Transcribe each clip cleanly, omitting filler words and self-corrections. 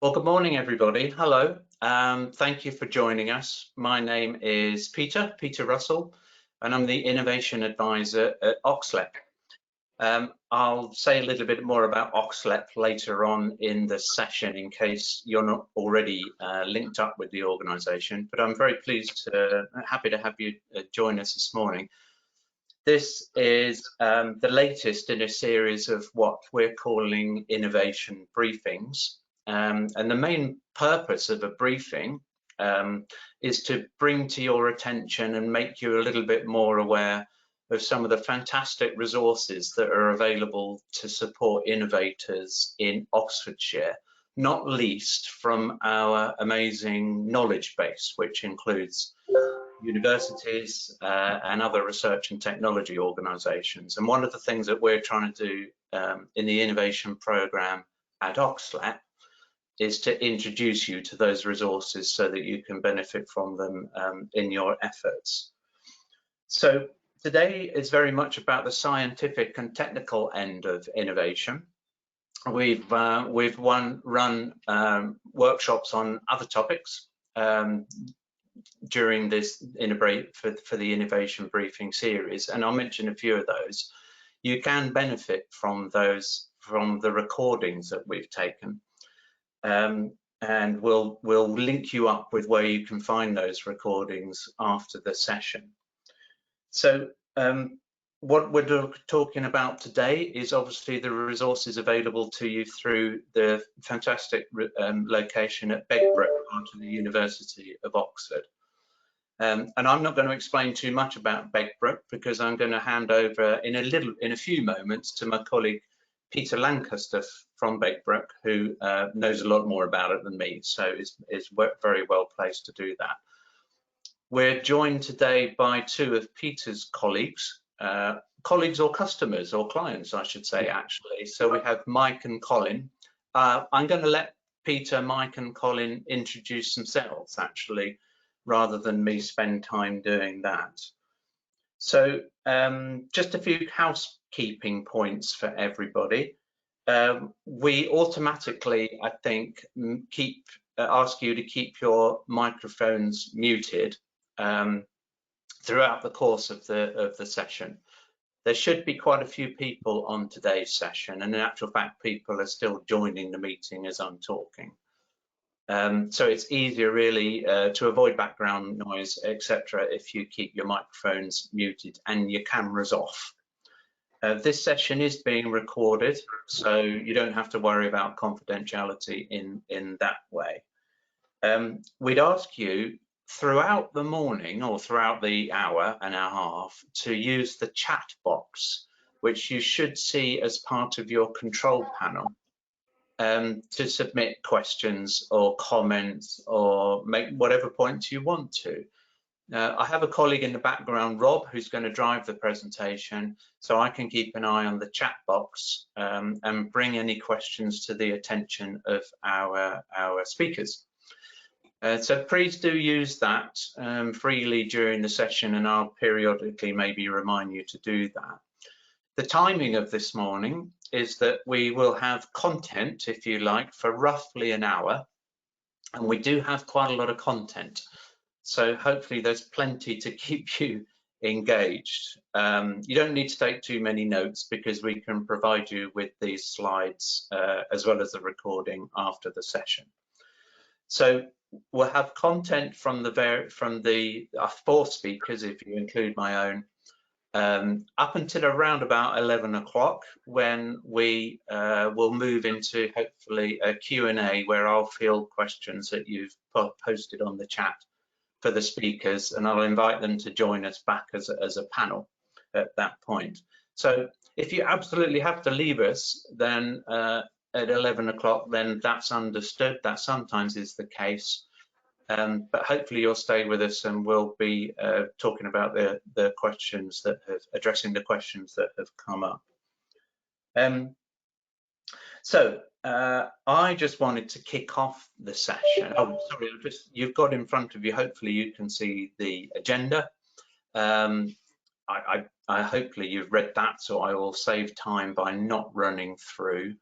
Well, good morning, everybody. Hello. Thank you for joining us. My name is Peter Russell, and I'm the Innovation Advisor at OxLEP. I'll say a little bit more about OxLEP later on in the session in case you're not already linked up with the organisation, but I'm very happy to have you join us this morning. This is the latest in a series of what we're calling innovation briefings. And the main purpose of a briefing is to bring to your attention and make you a little bit more aware of some of the fantastic resources that are available to support innovators in Oxfordshire, not least from our amazing knowledge base, which includes universities and other research and technology organisations. And one of the things that we're trying to do in the innovation programme at OxLEP is to introduce you to those resources so that you can benefit from them in your efforts. So today is very much about the scientific and technical end of innovation. We've run workshops on other topics during this for the innovation briefing series, and I'll mention a few of those. You can benefit from those from the recordings that we've taken. And we'll link you up with where you can find those recordings after the session. So what we're talking about today is obviously the resources available to you through the fantastic location at Begbroke, part of the University of Oxford. And I'm not going to explain too much about Begbroke because I'm going to hand over in a few moments to my colleague Peter Lancaster from Begbroke, who knows a lot more about it than me, so is very well placed to do that. We're joined today by two of Peter's colleagues or customers or clients, I should say, actually. So we have Mike and Colin. I'm going to let Peter, Mike and Colin introduce themselves, actually, rather than me spend time doing that. So just a few housekeeping points for everybody. We automatically, I think, ask you to keep your microphones muted throughout the course of the session. There should be quite a few people on today's session, and in actual fact, people are still joining the meeting as I'm talking. So it's easier really to avoid background noise, etc., if you keep your microphones muted and your cameras off. This session is being recorded, so you don't have to worry about confidentiality in that way. We'd ask you throughout the morning or throughout the hour and a half to use the chat box, which you should see as part of your control panel, to submit questions or comments or make whatever points you want to. I have a colleague in the background, Rob, who's going to drive the presentation, so I can keep an eye on the chat box and bring any questions to the attention of our speakers. So please do use that freely during the session, and I'll periodically maybe remind you to do that. The timing of this morning is that we will have content, if you like, for roughly an hour, and we do have quite a lot of content. So hopefully there's plenty to keep you engaged. You don't need to take too many notes because we can provide you with these slides as well as the recording after the session. So we'll have content from the four speakers, if you include my own, up until around about 11 o'clock, when we will move into hopefully a Q&A where I'll field questions that you've posted on the chat for the speakers, and I'll invite them to join us back as a panel at that point. So if you absolutely have to leave us then at 11 o'clock, then that's understood. That sometimes is the case. But hopefully you'll stay with us and we'll be talking about the questions that addressing the questions that have come up. So I just wanted to kick off the session. Oh, sorry, you've got in front of you, hopefully you can see the agenda. Hopefully you've read that, so I will save time by not running through.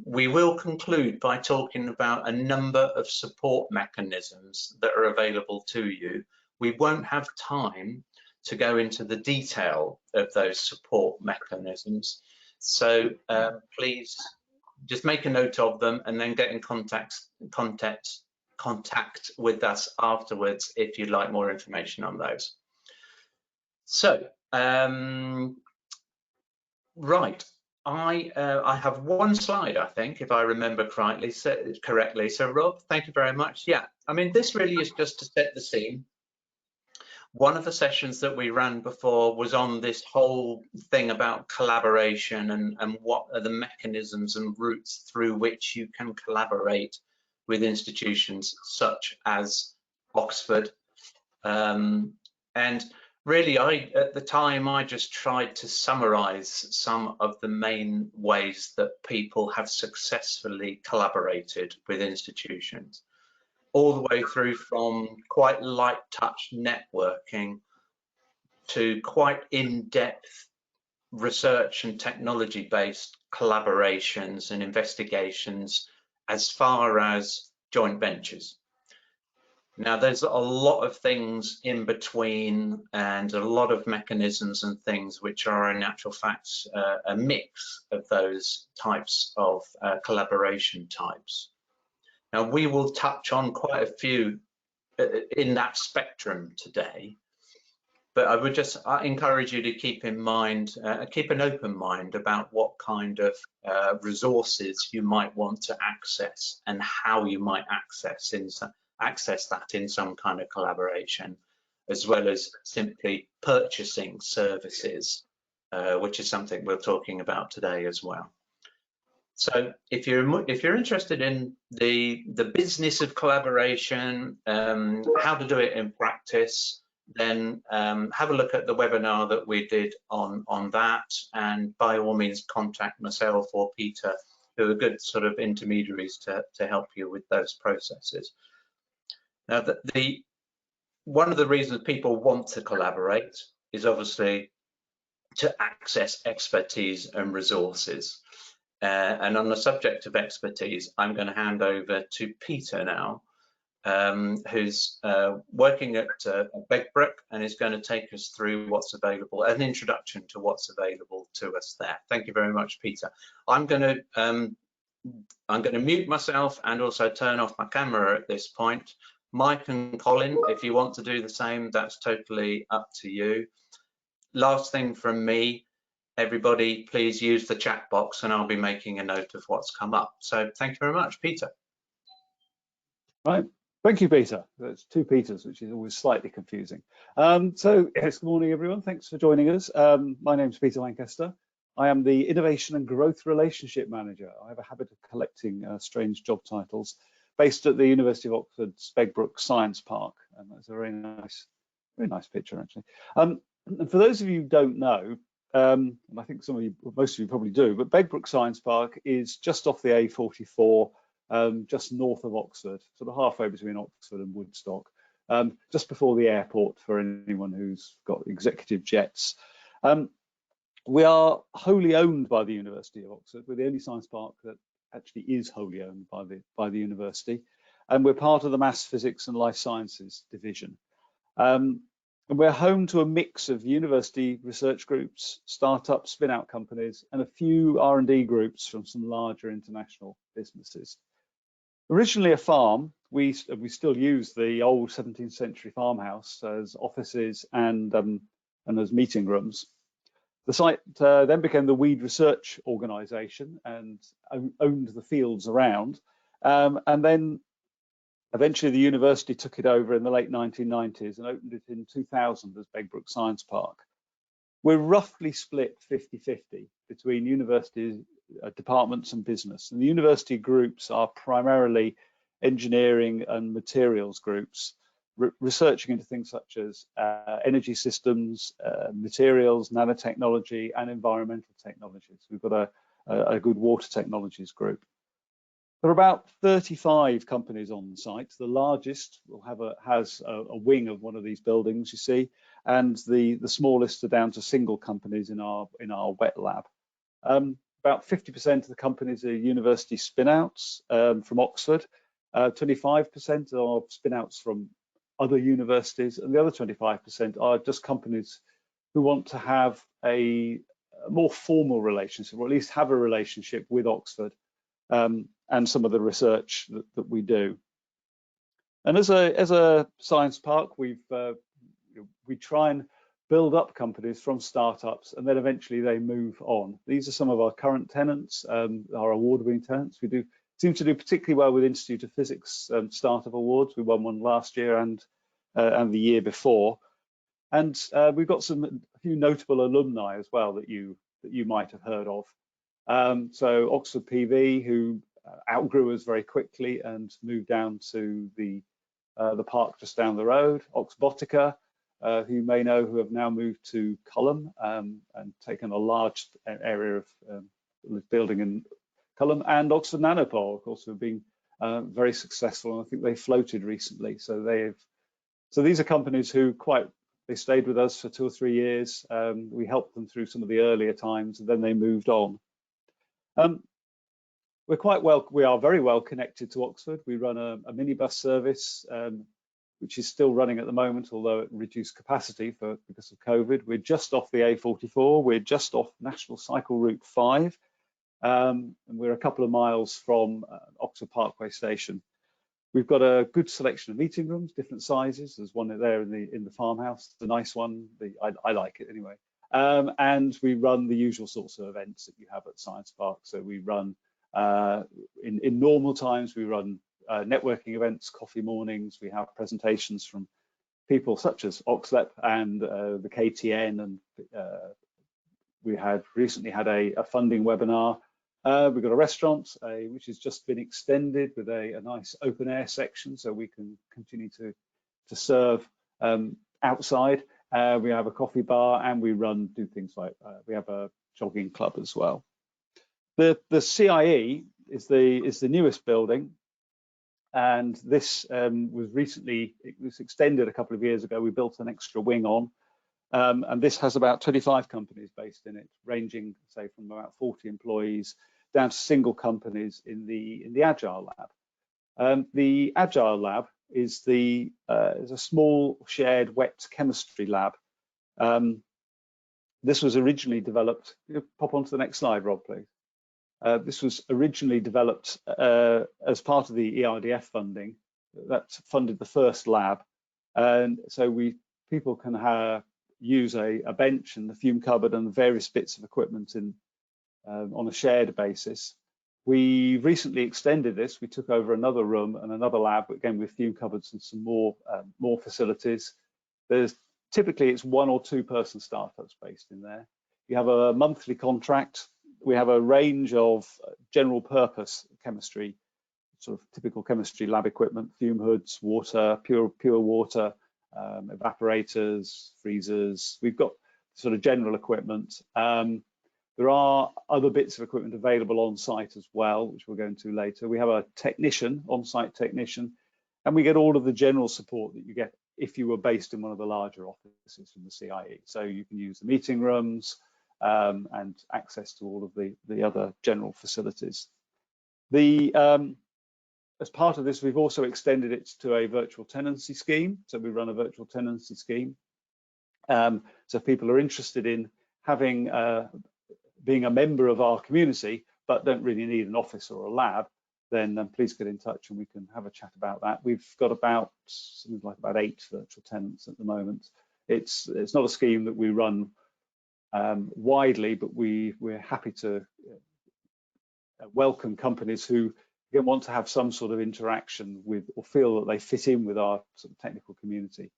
we will conclude by talking about a number of support mechanisms that are available to you. We won't have time to go into the detail of those support mechanisms, so please just make a note of them and then get in contact with us afterwards if you'd like more information on those. So, right, I have one slide, I think, if I remember correctly. So Rob, thank you very much. Yeah, I mean, this really is just to set the scene. One of the sessions that we ran before was on this whole thing about collaboration and what are the mechanisms and routes through which you can collaborate with institutions such as Oxford. And really, at the time, I just tried to summarize some of the main ways that people have successfully collaborated with institutions, all the way through from quite light touch networking to quite in-depth research and technology-based collaborations and investigations, as far as joint ventures. Now, there's a lot of things in between and a lot of mechanisms and things which are in actual fact a mix of those types of collaboration types. Now, we will touch on quite a few in that spectrum today, but I would just encourage you to keep in mind, keep an open mind about what kind of resources you might want to access and how you might access that in some kind of collaboration, as well as simply purchasing services, which is something we're talking about today as well. So if you're interested in the business of collaboration, how to do it in practice, then have a look at the webinar that we did on that, and by all means contact myself or Peter, who are good sort of intermediaries to help you with those processes. Now, one of the reasons people want to collaborate is obviously to access expertise and resources. And on the subject of expertise, I'm going to hand over to Peter now, who's working at Begbroke and is going to take us through what's available, an introduction to what's available to us there. Thank you very much, Peter. I'm going to mute myself and also turn off my camera at this point. Mike and Colin, if you want to do the same, that's totally up to you. Last thing from me, everybody, please use the chat box and I'll be making a note of what's come up. So thank you very much, Peter. Right, thank you, Peter. There's two Peters, which is always slightly confusing. So yes, good morning, everyone. Thanks for joining us. My name's Peter Lancaster. I am the Innovation and Growth Relationship Manager. I have a habit of collecting strange job titles, based at the University of Oxford's Begbroke Science Park, and that's a very nice picture actually. And for those of you who don't know, and I think most of you probably do, but Begbroke Science Park is just off the A44, just north of Oxford, sort of halfway between Oxford and Woodstock, just before the airport for anyone who's got executive jets. We are wholly owned by the University of Oxford. We're the only science park that actually is wholly owned by the university, and we're part of the Maths, Physics and Life Sciences division. And we're home to a mix of university research groups, startups, spin-out companies, and a few R&D groups from some larger international businesses. Originally a farm, we still use the old 17th century farmhouse as offices and as meeting rooms. The site then became the Weed Research Organisation and owned the fields around. And then eventually the university took it over in the late 1990s and opened it in 2000 as Begbroke Science Park. We're roughly split 50-50 between university departments and business. And the university groups are primarily engineering and materials groups, researching into things such as energy systems, materials, nanotechnology, and environmental technologies. We've got a good water technologies group. There are about 35 companies on site. The largest has a wing of one of these buildings, you see, and the smallest are down to single companies in our wet lab. about 50% of the companies are university spin-outs from Oxford. 25% are spin-outs from other universities, and the other 25% are just companies who want to have a more formal relationship, or at least have a relationship with Oxford and some of the research that we do. And as a science park, we try and build up companies from startups, and then eventually they move on. These are some of our current tenants, our award-winning tenants. We seem to do particularly well with Institute of Physics startup awards. We won one last year and the year before, and we've got a few notable alumni as well that you might have heard of. So Oxford PV, who outgrew us very quickly and moved down to the park just down the road. Oxbotica, who you may know, who have now moved to Culham and taken a large area of building in Culham, and Oxford Nanopore, of course, who have been very successful, and I think they floated recently. So these are companies who they stayed with us for 2 or 3 years. We helped them through some of the earlier times, and then they moved on. We are very well connected to Oxford. We run a minibus service, which is still running at the moment, although at reduced capacity because of COVID. We're just off the A44. We're just off National Cycle Route 5. And we're a couple of miles from Oxford Parkway Station. We've got a good selection of meeting rooms, different sizes. There's one there in the farmhouse, the nice one. I like it anyway. And we run the usual sorts of events that you have at Science Park. So we run, in normal times, we run networking events, coffee mornings. We have presentations from people such as OxLEP and the KTN, and we recently had a funding webinar. We've got a restaurant which has just been extended with a nice open air section, so we can continue to serve outside. We have a coffee bar, and we do things like we have a jogging club as well. The CIE is the newest building, and this was extended a couple of years ago. We built an extra wing on. And this has about 25 companies based in it, ranging, say, from about 40 employees down to single companies in the Agile Lab. The Agile Lab is a small shared wet chemistry lab. This was originally developed. Pop onto the next slide, Rob, please. This was originally developed as part of the ERDF funding that funded the first lab, and so people can use a bench and the fume cupboard and various bits of equipment on a shared basis. We recently extended this. We took over another room and another lab, again with fume cupboards and some more facilities. Typically it's 1 or 2 person startups based in there. You have a monthly contract. We have a range of general purpose chemistry, sort of typical chemistry lab equipment, fume hoods, water, pure water, evaporators, freezers. We've got sort of general equipment. There are other bits of equipment available on site as well, which we'll go into later. We have a technician, on-site technician, and we get all of the general support that you get if you were based in one of the larger offices from the CIE. So you can use the meeting rooms and access to all of the other general facilities. As part of this, we've also extended it to a virtual tenancy scheme. So we run a virtual tenancy scheme. So if people are interested in being a member of our community, but don't really need an office or a lab, then please get in touch and we can have a chat about that. We've got something like about 8 virtual tenants at the moment. It's not a scheme that we run widely, but we're happy to welcome companies who want to have some sort of interaction with or feel that they fit in with our sort of technical community.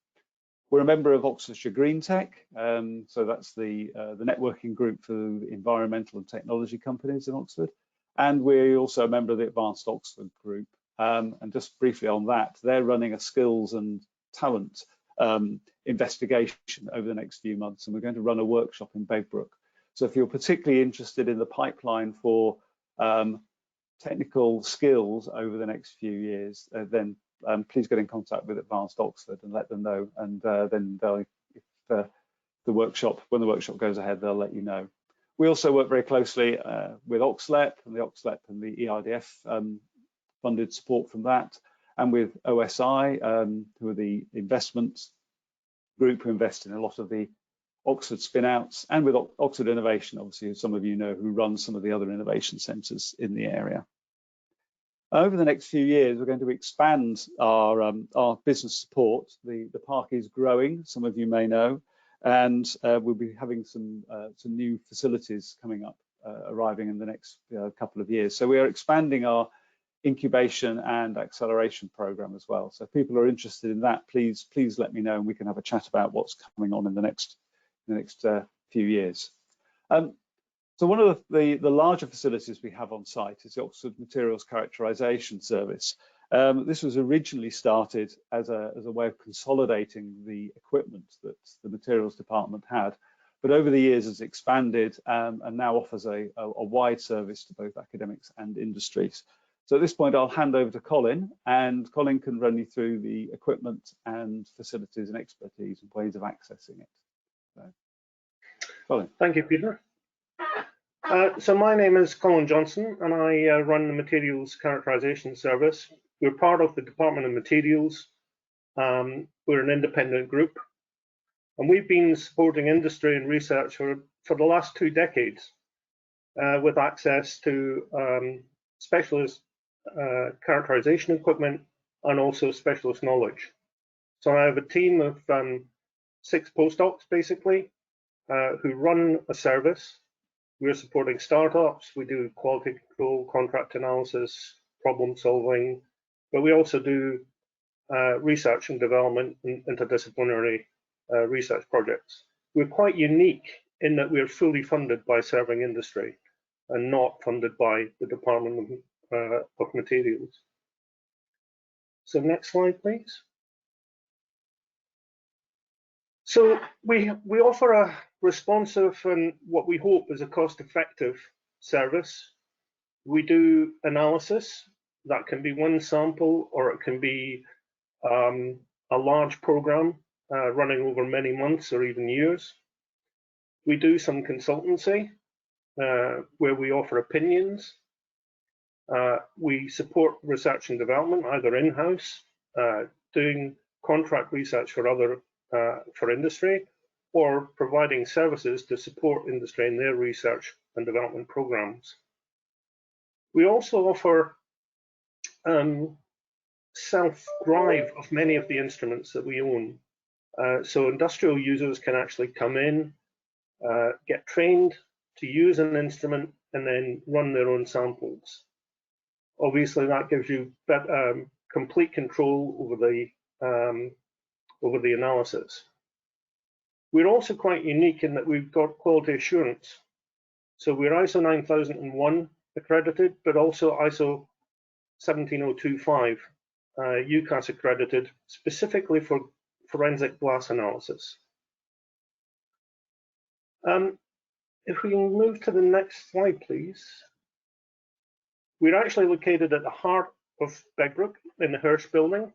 We're a member of Oxfordshire Green Tech, so that's the networking group for environmental and technology companies in Oxford, and we're also a member of the Advanced Oxford group. And just briefly on that, they're running a skills and talent investigation over the next few months, and we're going to run a workshop in Begbroke. So if you're particularly interested in the pipeline for technical skills over the next few years, then please get in contact with Advanced Oxford and let them know, and then when the workshop goes ahead, they'll let you know. We also work very closely with OxLEP and the OxLEP and the ERDF funded support from that, and with OSI, who are the investment group who invest in a lot of the Oxford spin-outs, and with Oxford Innovation, obviously, as some of you know, who runs some of the other innovation centres in the area. Over the next few years, we're going to expand our business support. The park is growing, some of you may know, and we'll be having some new facilities coming up, arriving in the next couple of years. So we are expanding our incubation and acceleration program as well. So if people are interested in that, please let me know, and we can have a chat about what's coming on in the next few years. So one of the larger facilities we have on site is the Oxford Materials Characterisation Service. This was originally started as a way of consolidating the equipment that the materials department had, but over the years has expanded and now offers a wide service to both academics and industries. So at this point, I'll hand over to Colin, and Colin can run you through the equipment and facilities and expertise and ways of accessing it. So, Colin. Thank you, Peter. So my name is Colin Johnson, and I run the Materials Characterisation Service. We're part of the Department of Materials. We're an independent group, and we've been supporting industry and research for the last 2 decades with access to specialist characterization equipment and also specialist knowledge. So I have a team of 6 postdocs, basically, who run a service. We're supporting startups, we do quality control, contract analysis, problem solving, but we also do research and development and interdisciplinary research projects. We're quite unique in that we're fully funded by serving industry and not funded by the Department of Materials. So next slide, please. So we offer a responsive and what we hope is a cost-effective service. We do analysis. That can be one sample, or it can be a large program running over many months or even years. We do some consultancy where we offer opinions. We support research and development, either in-house, doing contract research for industry, or providing services to support industry in their research and development programs. We also offer self-drive of many of the instruments that we own. So industrial users can actually come in, get trained to use an instrument, and then run their own samples. Obviously, that gives you complete control over the analysis. We're also quite unique in that we've got quality assurance. So we're ISO 9001 accredited, but also ISO 17025 UCAS accredited, specifically for forensic glass analysis. If we can move to the next slide, please. We're actually located at the heart of Begbroke in the Hirsch Building,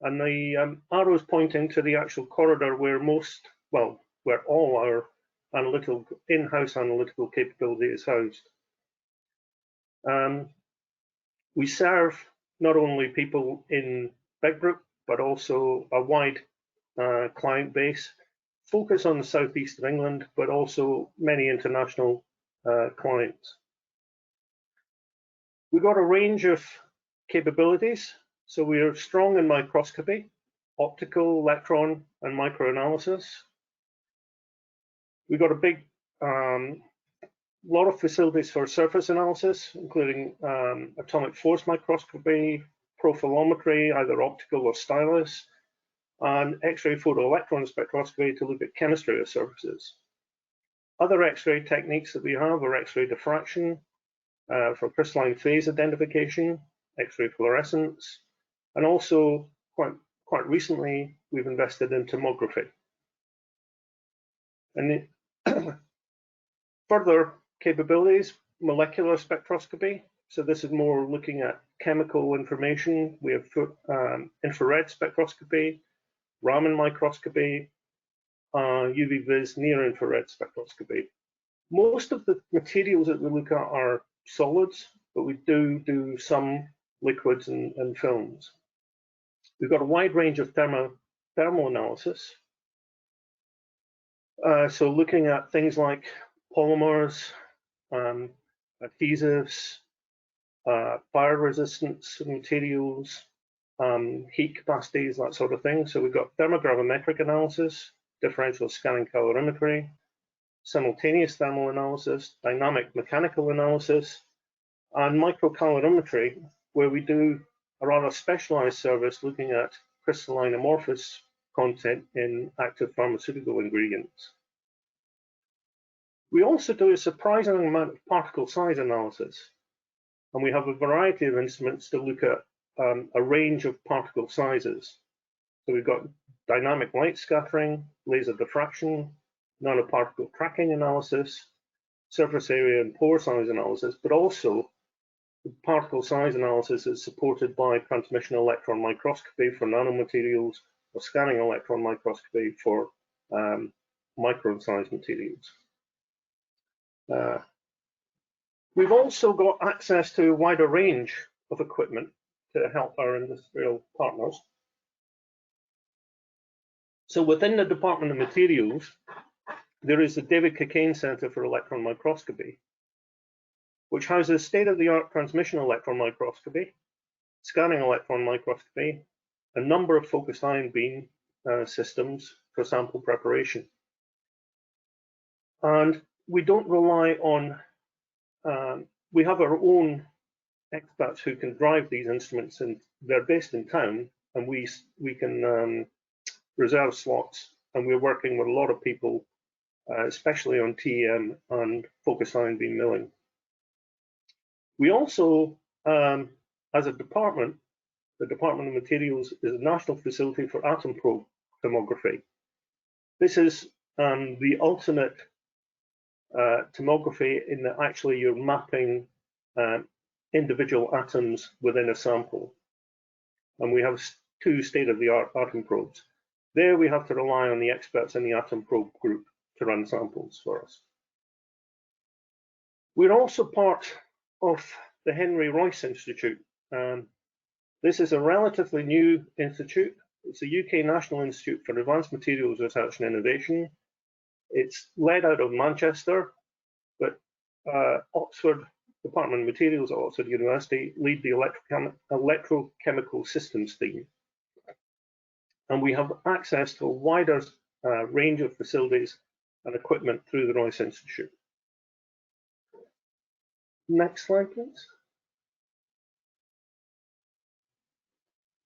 and the arrows pointing to the actual corridor where where all our in-house analytical capability is housed. We serve not only people in Begbroke, but also a wide client base, focus on the southeast of England, but also many international clients. We've got a range of capabilities. So we are strong in microscopy, optical, electron, and microanalysis. We've got a big lot of facilities for surface analysis, including atomic force microscopy, profilometry, either optical or stylus, and X-ray photoelectron spectroscopy to look at chemistry of surfaces. Other X-ray techniques that we have are X-ray diffraction for crystalline phase identification, X-ray fluorescence, and also quite recently we've invested in tomography. And further capabilities, molecular spectroscopy. So this is more looking at chemical information. We have infrared spectroscopy, Raman microscopy, UV-Vis near-infrared spectroscopy. Most of the materials that we look at are solids, but we do some liquids and films. We've got a wide range of thermal analysis. So looking at things like polymers, adhesives, fire resistance materials, heat capacities, that sort of thing. So we've got thermogravimetric analysis, differential scanning calorimetry, simultaneous thermal analysis, dynamic mechanical analysis, and microcalorimetry, where we do a rather specialized service looking at crystalline amorphous content in active pharmaceutical ingredients. We also do a surprising amount of particle size analysis, and we have a variety of instruments to look at a range of particle sizes. So we've got dynamic light scattering, laser diffraction, nanoparticle tracking analysis, surface area and pore size analysis, but also the particle size analysis is supported by transmission electron microscopy for nanomaterials or scanning electron microscopy for micron-sized materials. We've also got access to a wider range of equipment to help our industrial partners. So within the Department of Materials, there is the David Cockayne Centre for Electron Microscopy, which houses state-of-the-art transmission electron microscopy, scanning electron microscopy, a number of focused ion beam systems for sample preparation. And we don't rely on, we have our own experts who can drive these instruments, and they're based in town, and we can reserve slots, and we're working with a lot of people, especially on TEM and focused ion beam milling. We also, as a department, the Department of Materials is a national facility for atom probe tomography. This is the ultimate tomography in that actually you're mapping individual atoms within a sample. And we have 2 state-of-the-art atom probes. There we have to rely on the experts in the atom probe group to run samples for us. We're also part of the Henry Royce Institute. This is a relatively new institute. It's a UK National Institute for Advanced Materials Research and Innovation. It's led out of Manchester, but Oxford Department of Materials at Oxford University lead the electrochemical systems theme. And we have access to a wider range of facilities and equipment through the Royce Institute. Next slide, please.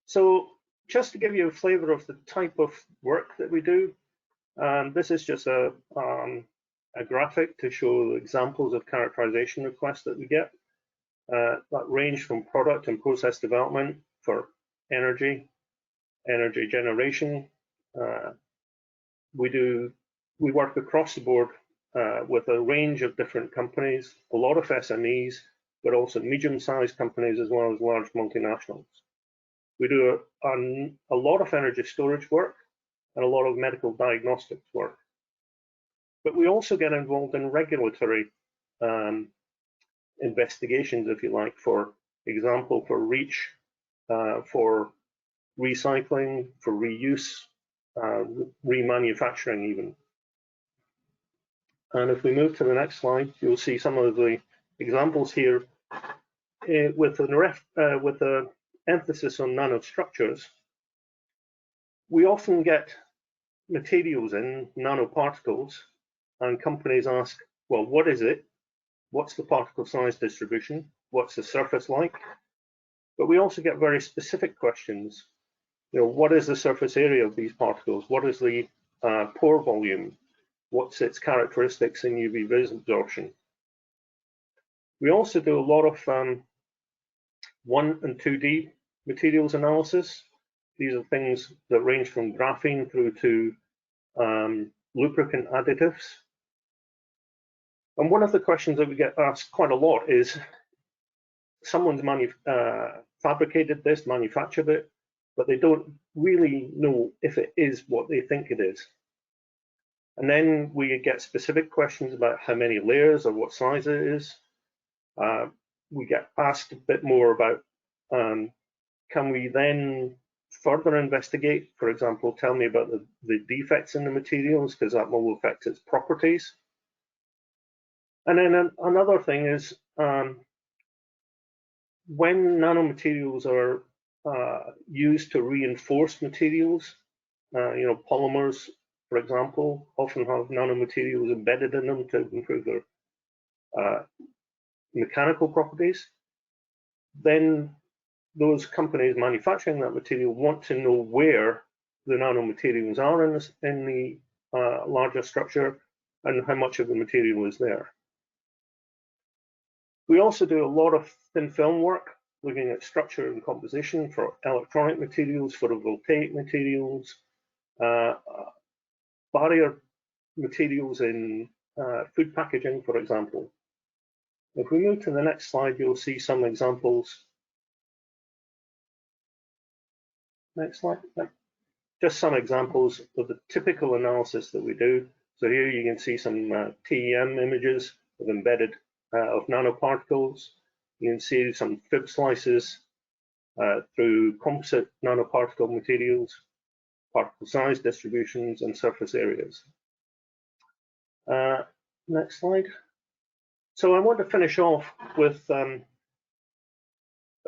So just to give you a flavor of the type of work that we do, this is just a graphic to show examples of characterization requests that we get that range from product and process development for energy generation. We work across the board with a range of different companies, a lot of SMEs, but also medium-sized companies as well as large multinationals. We do a lot of energy storage work and a lot of medical diagnostics work. But we also get involved in regulatory investigations, if you like, for example, for REACH, for recycling, for reuse, remanufacturing even. And if we move to the next slide, you'll see some of the examples here with an emphasis on nanostructures. We often get materials in nanoparticles, and companies ask, well, what is it? What's the particle size distribution? What's the surface like? But we also get very specific questions. What is the surface area of these particles? What is the pore volume? What's its characteristics in UV vis absorption? We also do a lot of 1 and 2D materials analysis. These are things that range from graphene through to lubricant additives. And one of the questions that we get asked quite a lot is, someone's fabricated this, manufactured it, but they don't really know if it is what they think it is. And then we get specific questions about how many layers or what size it is. We get asked a bit more about, can we then further investigate? For example, tell me about the defects in the materials, because that will affect its properties. And then another thing is, when nanomaterials are used to reinforce materials, polymers, for example, often have nanomaterials embedded in them to improve their mechanical properties. Then those companies manufacturing that material want to know where the nanomaterials are in the larger structure and how much of the material is there. We also do a lot of thin film work, looking at structure and composition for electronic materials, photovoltaic materials, barrier materials in food packaging, for example. If we move to the next slide, you'll see some examples. Next slide. Just some examples of the typical analysis that we do. So here you can see some TEM images of embedded of nanoparticles. You can see some fib slices through composite nanoparticle materials, particle size distributions, and surface areas. Next slide. So I want to finish off with a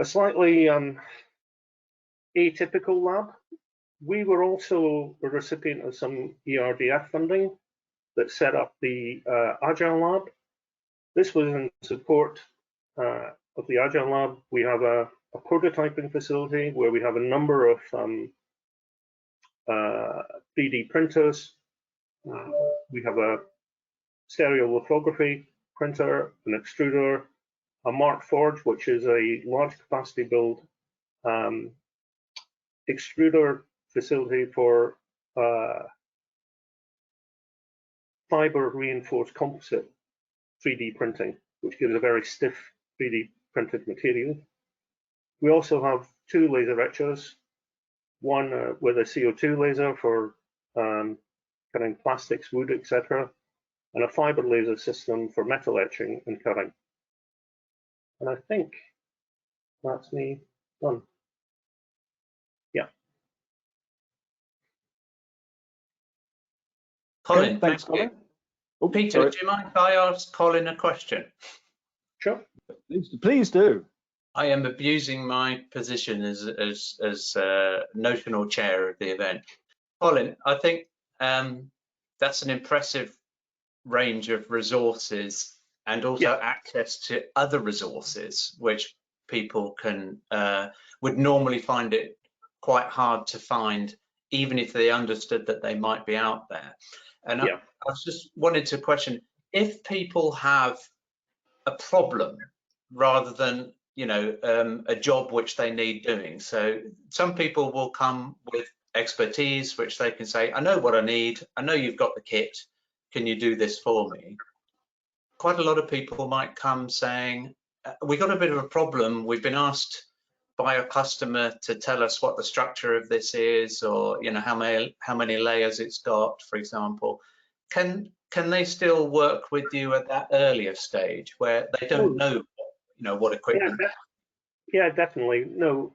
slightly atypical lab. We were also a recipient of some ERDF funding that set up the Agile Lab. This was in support of the Agile Lab. We have a prototyping facility where we have a number of 3D printers. We have a stereolithography printer, an extruder, a Mark Forge, which is a large capacity build extruder facility for fiber reinforced composite 3D printing, which gives a very stiff 3D printed material. We also have two laser etchers, one with a CO2 laser for cutting plastics, wood, etc., and a fiber laser system for metal etching and cutting. And I think that's me done. Yeah. Colin, okay, thanks, Colin. Oh, Peter, sorry. Do you mind if I ask Colin a question? Sure. Please do. I am abusing my position as notional chair of the event. Colin, I think that's an impressive range of resources and also access to other resources, which people can would normally find it quite hard to find, even if they understood that they might be out there. And I just wanted to question, if people have a problem rather than a job which they need doing. So some people will come with expertise, which they can say, I know what I need. I know you've got the kit. Can you do this for me? Quite a lot of people might come saying, we got a bit of a problem. We've been asked by a customer to tell us what the structure of this is, or how many layers it's got, for example. Can they still work with you at that earlier stage where they don't know what equipment? Yeah, definitely. No,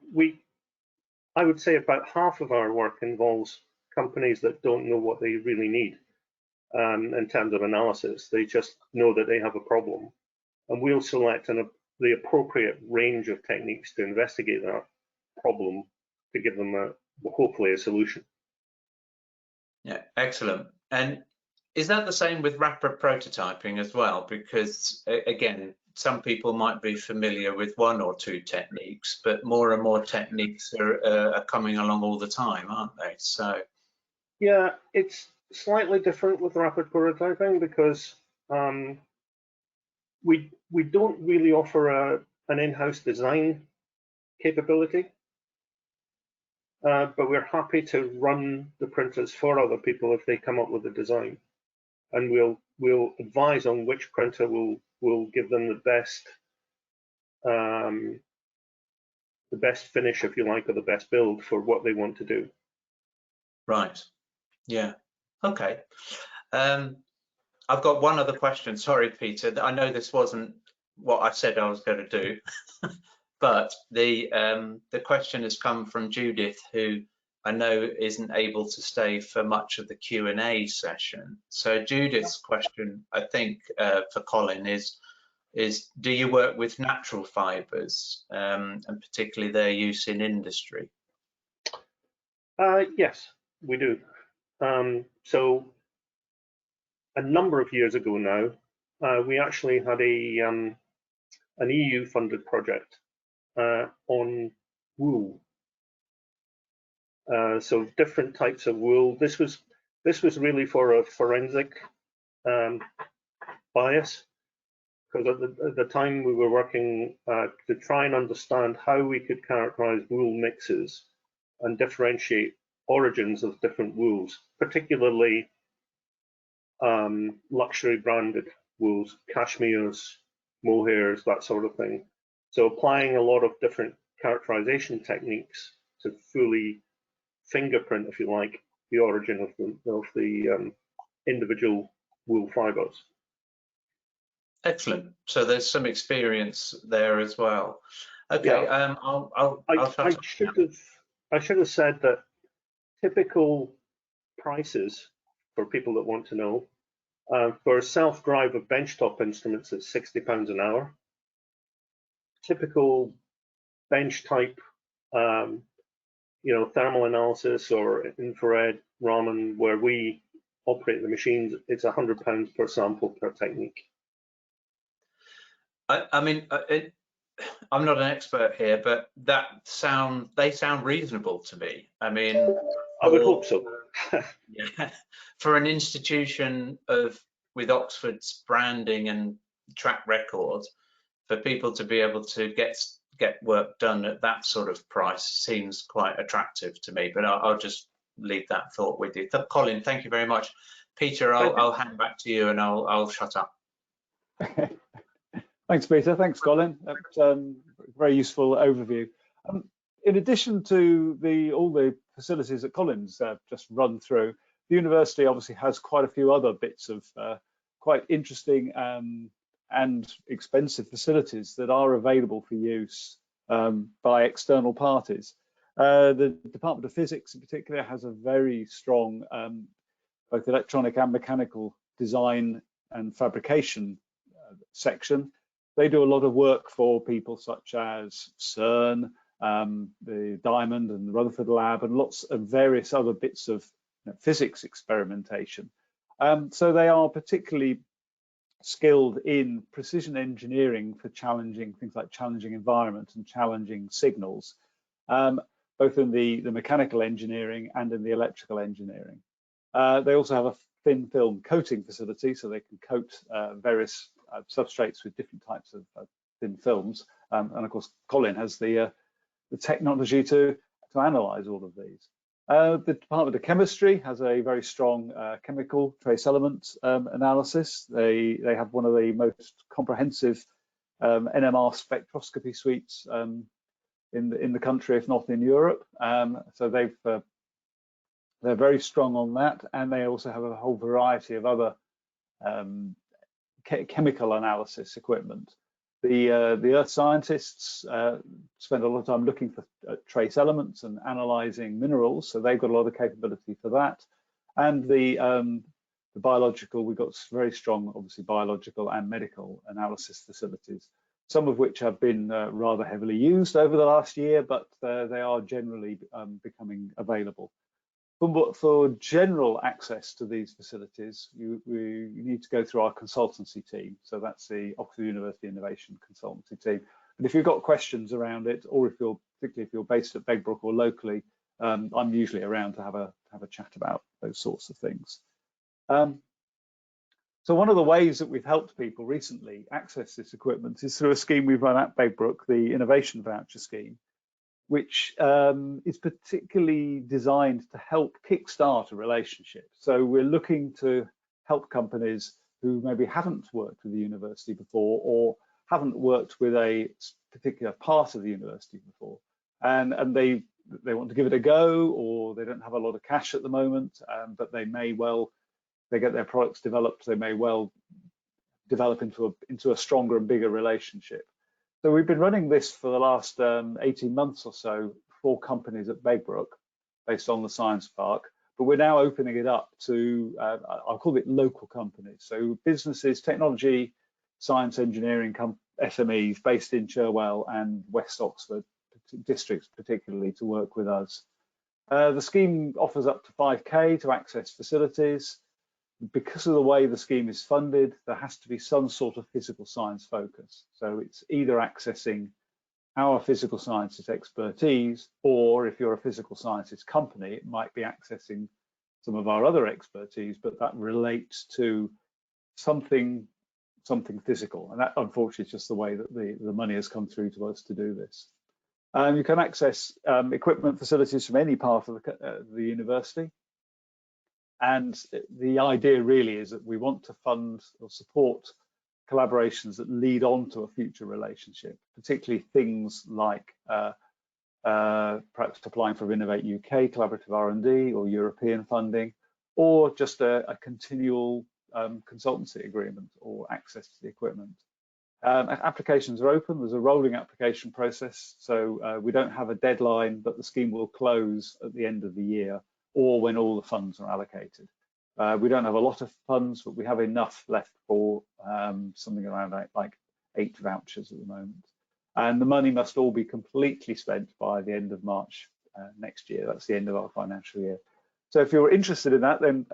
I would say about half of our work involves companies that don't know what they really need in terms of analysis. They just know that they have a problem, and we'll select the appropriate range of techniques to investigate that problem to give them hopefully a solution. Yeah, excellent. And is that the same with rapid prototyping as well? Because again, some people might be familiar with one or two techniques, but more and more techniques are coming along all the time, aren't they? So yeah, it's slightly different with rapid prototyping because we don't really offer an in-house design capability, but we're happy to run the printers for other people if they come up with a design, and we'll advise on which printer will give them the best finish, if you like, or the best build for what they want to do. Right. Yeah. Okay. I've got one other question. Sorry, Peter. I know this wasn't what I said I was going to do, but the question has come from Judith, who I know isn't able to stay for much of the Q&A session. So Judith's question, I think, for Colin is do you work with natural fibres, and particularly their use in industry? Yes, we do. So a number of years ago now, we actually had an EU-funded project on wool. So different types of wool. This was really for a forensic bias, because at the time we were working to try and understand how we could characterize wool mixes and differentiate origins of different wools, particularly luxury branded wools, cashmeres, mohairs, that sort of thing. So applying a lot of different characterization techniques to fully fingerprint, if you like, the origin of the individual wool fibers. Excellent. So there's some experience there as well. Okay. Yeah. I should have said that typical prices for people that want to know, for a self-drive of benchtop instruments, it's £60 an hour. Typical bench type, thermal analysis or infrared Raman, where we operate the machines, it's £100 per sample per technique. I mean, I'm not an expert here, but they sound reasonable to me. I mean, I would hope so. Yeah, for an institution with Oxford's branding and track record, for people to be able to get work done at that sort of price seems quite attractive to me. But I'll just leave that thought with you. Colin, thank you very much. Peter, I'll hand back to you and I'll shut up. Thanks, Peter. Thanks, Colin. That's a very useful overview. In addition to all the facilities that Colin's just run through, the university obviously has quite a few other bits of quite interesting and expensive facilities that are available for use by external parties. The Department of Physics in particular has a very strong both electronic and mechanical design and fabrication section. They do a lot of work for people such as CERN, the Diamond and the Rutherford Lab, and lots of various other bits of physics experimentation. So they are particularly skilled in precision engineering for challenging things like challenging environment and challenging signals, both in the mechanical engineering and in the electrical engineering. They also have a thin film coating facility, so they can coat various substrates with different types of thin films. And of course, Colin has the technology to analyze all of these. The Department of Chemistry has a very strong chemical trace element analysis. They have one of the most comprehensive NMR spectroscopy suites in the country, if not in Europe. So they're very strong on that, and they also have a whole variety of other chemical analysis equipment. The earth scientists spend a lot of time looking for trace elements and analyzing minerals, so they've got a lot of capability for that. And the biological, we've got very strong, obviously, biological and medical analysis facilities, some of which have been rather heavily used over the last year, but they are generally becoming available. For general access to these facilities, you need to go through our consultancy team. So that's the Oxford University Innovation Consultancy team. But if you've got questions around it, or particularly if you're based at Begbroke or locally, I'm usually around to have a chat about those sorts of things. So one of the ways that we've helped people recently access this equipment is through a scheme we've run at Begbroke, the Innovation Voucher Scheme, which is particularly designed to help kickstart a relationship. So we're looking to help companies who maybe haven't worked with the university before or haven't worked with a particular part of the university before, and they want to give it a go, or they don't have a lot of cash at the moment, but they may well they get their products developed, they may well develop into a stronger and bigger relationship. So we've been running this for the last 18 months or so, 4 companies at Begbroke, based on the Science Park, but we're now opening it up to, I'll call it local companies. So businesses, technology, science, engineering SMEs based in Cherwell and West Oxford districts particularly to work with us. The scheme offers up to 5k to access facilities. Because of the way the scheme is funded, there has to be some sort of physical science focus. So it's either accessing our physical sciences expertise, or if you're a physical sciences company, it might be accessing some of our other expertise, but that relates to something physical. And that, unfortunately, is just the way that the money has come through to us to do this. You can access equipment facilities from any part of the university. And the idea really is that we want to fund or support collaborations that lead on to a future relationship, particularly things like perhaps applying for Innovate UK, collaborative R&D or European funding, or just a continual consultancy agreement or access to the equipment. Applications are open. There's a rolling application process, so we don't have a deadline, but the scheme will close at the end of the year or when all the funds are allocated. We don't have a lot of funds, but we have enough left for something around like 8 vouchers at the moment. And the money must all be completely spent by the end of March next year. That's the end of our financial year. So if you're interested in that, then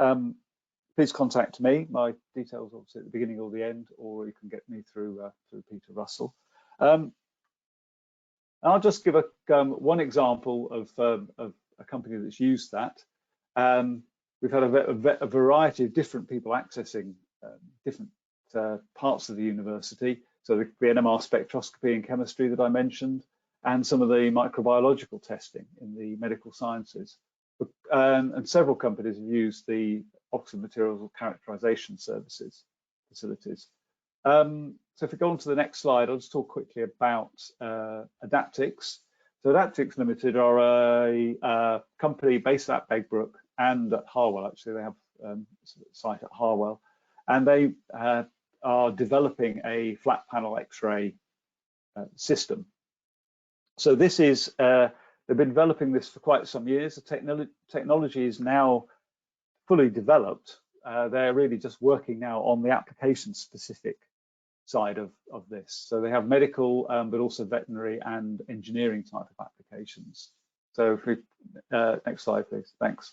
please contact me. My details are obviously at the beginning or the end, or you can get me through Peter Russell. I'll just give one example of a company that's used that. We've had a variety of different people accessing different parts of the university. So the NMR spectroscopy and chemistry that I mentioned, and some of the microbiological testing in the medical sciences. And several companies have used the Oxford Materials Characterisation Services facilities. So if we go on to the next slide, I'll just talk quickly about Adaptix. So Adaptix Limited are a company based at Begbroke and at Harwell. Actually, they have a site at Harwell, and they are developing a flat panel X-ray system. So this is, they've been developing this for quite some years. The technology is now fully developed. They're really just working now on the application-specific side of this. So they have medical, but also veterinary and engineering type of applications. So if we, next slide, please, thanks.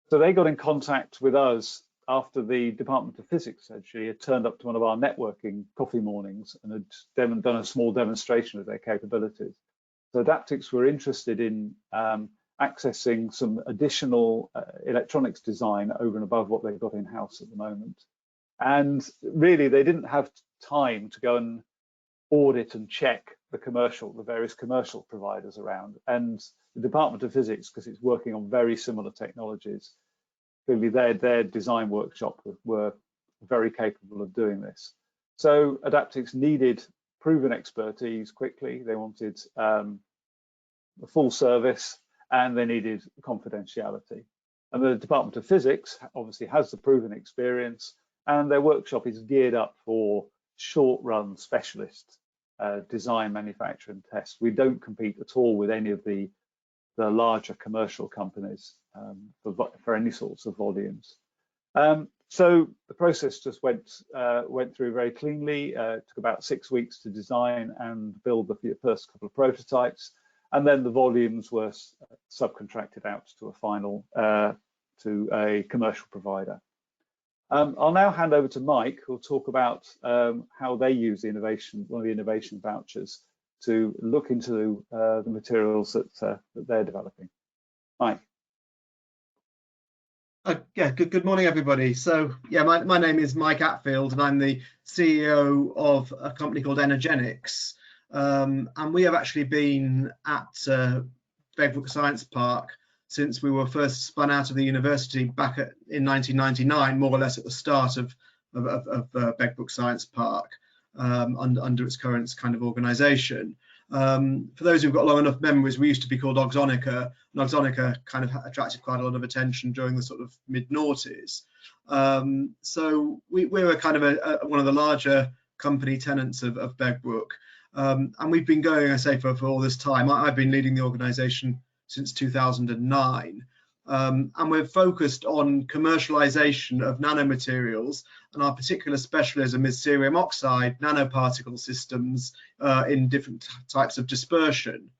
So they got in contact with us after the Department of Physics actually had turned up to one of our networking coffee mornings and had done a small demonstration of their capabilities. So Adaptix were interested in accessing some additional electronics design over and above what they've got in-house at the moment. And really, they didn't have time to go and audit and check the various commercial providers around. And the Department of Physics, because it's working on very similar technologies, clearly their design workshop were very capable of doing this. So Adaptix needed proven expertise quickly. They wanted a full service, and they needed confidentiality. And the Department of Physics obviously has the proven experience, and their workshop is geared up for short-run specialist design, manufacture, and test. We don't compete at all with any of the larger commercial companies for any sorts of volumes. So the process just went through very cleanly. It took about 6 weeks to design and build the first couple of prototypes, and then the volumes were subcontracted out to a final to a commercial provider. I'll now hand over to Mike, who'll talk about how they use the one of the innovation vouchers to look into the materials that they're developing. Mike. Yeah, good morning, everybody. So yeah, my name is Mike Atfield, and I'm the CEO of a company called Energenics. And we have actually been at Begbroke Science Park since we were first spun out of the university back in 1999, more or less at the start of Begbroke Science Park, under its current kind of organisation. For those who've got long enough memories, we used to be called Oxonica, and Oxonica kind of attracted quite a lot of attention during the sort of mid-noughties. So we're a kind of one of the larger company tenants of Begbroke, and we've been going, I say, for all this time. I've been leading the organisation since 2009, and we're focused on commercialisation of nanomaterials, and our particular specialism is cerium oxide nanoparticle systems in different types of dispersion.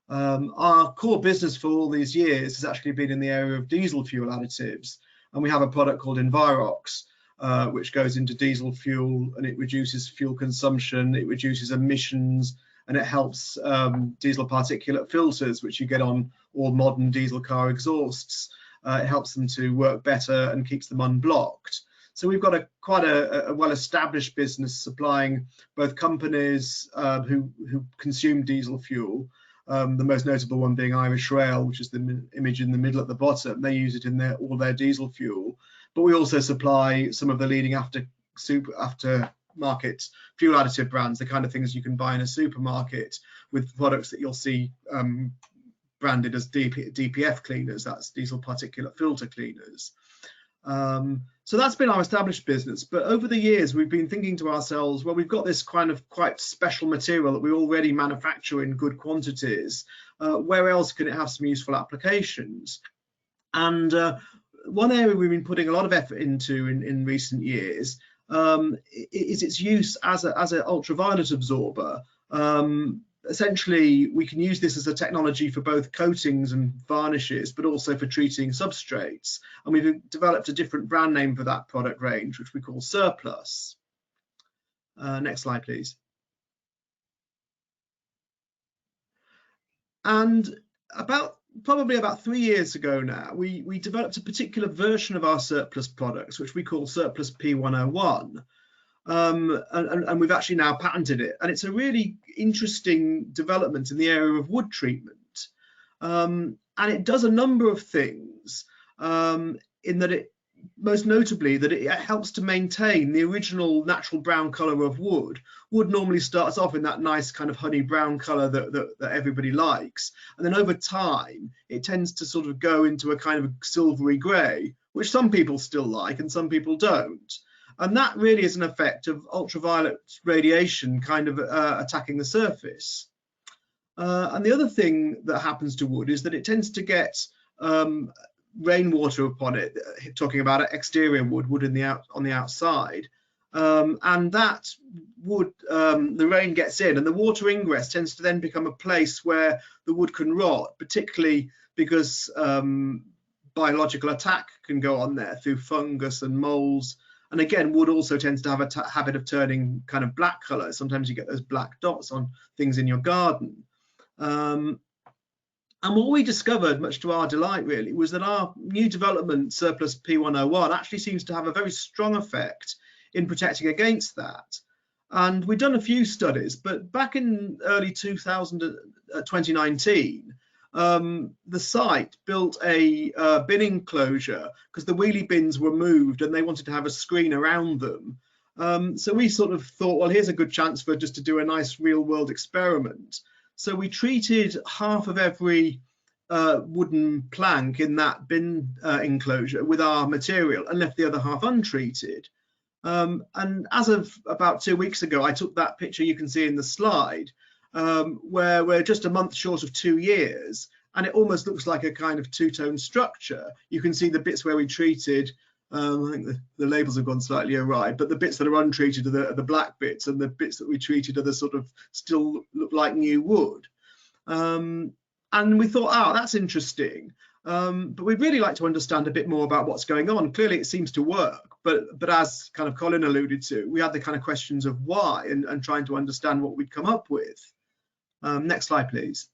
Our core business for all these years has actually been in the area of diesel fuel additives, and we have a product called Envirox, which goes into diesel fuel, and it reduces fuel consumption, it reduces emissions, and it helps diesel particulate filters, which you get on all modern diesel car exhausts. It helps them to work better and keeps them unblocked. So we've got quite a well-established business supplying both companies who consume diesel fuel, the most notable one being Irish Rail, which is the image in the middle at the bottom. They use it in all their diesel fuel. But we also supply some of the leading aftermarket fuel additive brands, the kind of things you can buy in a supermarket, with products that you'll see branded as DPF cleaners, that's diesel particulate filter cleaners. So that's been our established business. But over the years, we've been thinking to ourselves, well, we've got this kind of quite special material that we already manufacture in good quantities. Where else can it have some useful applications? And one area we've been putting a lot of effort into in recent years is its use as an ultraviolet absorber. Essentially, we can use this as a technology for both coatings and varnishes, but also for treating substrates. And we've developed a different brand name for that product range, which we call Surplus. Next slide, please. And probably about 3 years ago now, we developed a particular version of our Surplus products, which we call Surplus P101. And we've actually now patented it, and it's a really interesting development in the area of wood treatment, and it does a number of things, in that it most notably that it helps to maintain the original natural brown color of wood. Wood normally starts off in that nice kind of honey brown color that everybody likes, and then over time it tends to sort of go into a kind of silvery gray, which some people still like and some people don't. And that really is an effect of ultraviolet radiation kind of attacking the surface. And the other thing that happens to wood is that it tends to get rainwater upon it, talking about exterior wood on the outside. And that wood, the rain gets in, and the water ingress tends to then become a place where the wood can rot, particularly because biological attack can go on there through fungus and molds. And again, wood also tends to have a habit of turning kind of black color. Sometimes you get those black dots on things in your garden. And what we discovered, much to our delight really, was that our new development, Surplus P101, actually seems to have a very strong effect in protecting against that. And we've done a few studies, but back in early 2019, the site built a bin enclosure because the wheelie bins were moved and they wanted to have a screen around them. So we sort of thought, well, here's a good chance for just to do a nice real world experiment. So we treated half of every wooden plank in that bin enclosure with our material and left the other half untreated. And as of about 2 weeks ago, I took that picture you can see in the slide, where we're just a month short of 2 years, and it almost looks like a kind of two-tone structure. You can see the bits where we treated, I think the labels have gone slightly awry, but the bits that are untreated are the black bits, and the bits that we treated are the sort of still look like new wood. And we thought, oh, that's interesting. But we'd really like to understand a bit more about what's going on. Clearly it seems to work, but as kind of Colin alluded to, we had the kind of questions of why and trying to understand what we'd come up with. Next slide, please.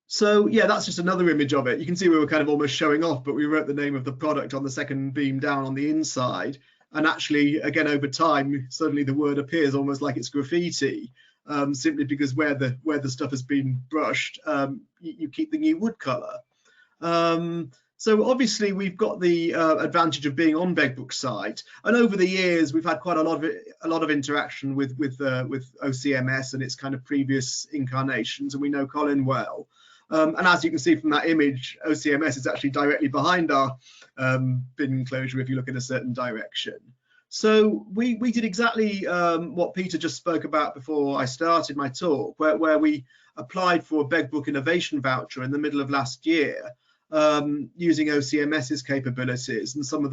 So yeah, that's just another image of it. You can see we were kind of almost showing off, but we wrote the name of the product on the second beam down on the inside. And actually, again, over time, suddenly the word appears almost like it's graffiti, simply because where the stuff has been brushed, you keep the new wood color. So obviously we've got the advantage of being on Begbroke's site, and over the years we've had quite a lot of interaction with OCMS and its kind of previous incarnations, and we know Colin well. And as you can see from that image, OCMS is actually directly behind our bin enclosure if you look in a certain direction. So we did exactly what Peter just spoke about before I started my talk, where we applied for a Begbroke innovation voucher in the middle of last year, using OCMS's capabilities and some of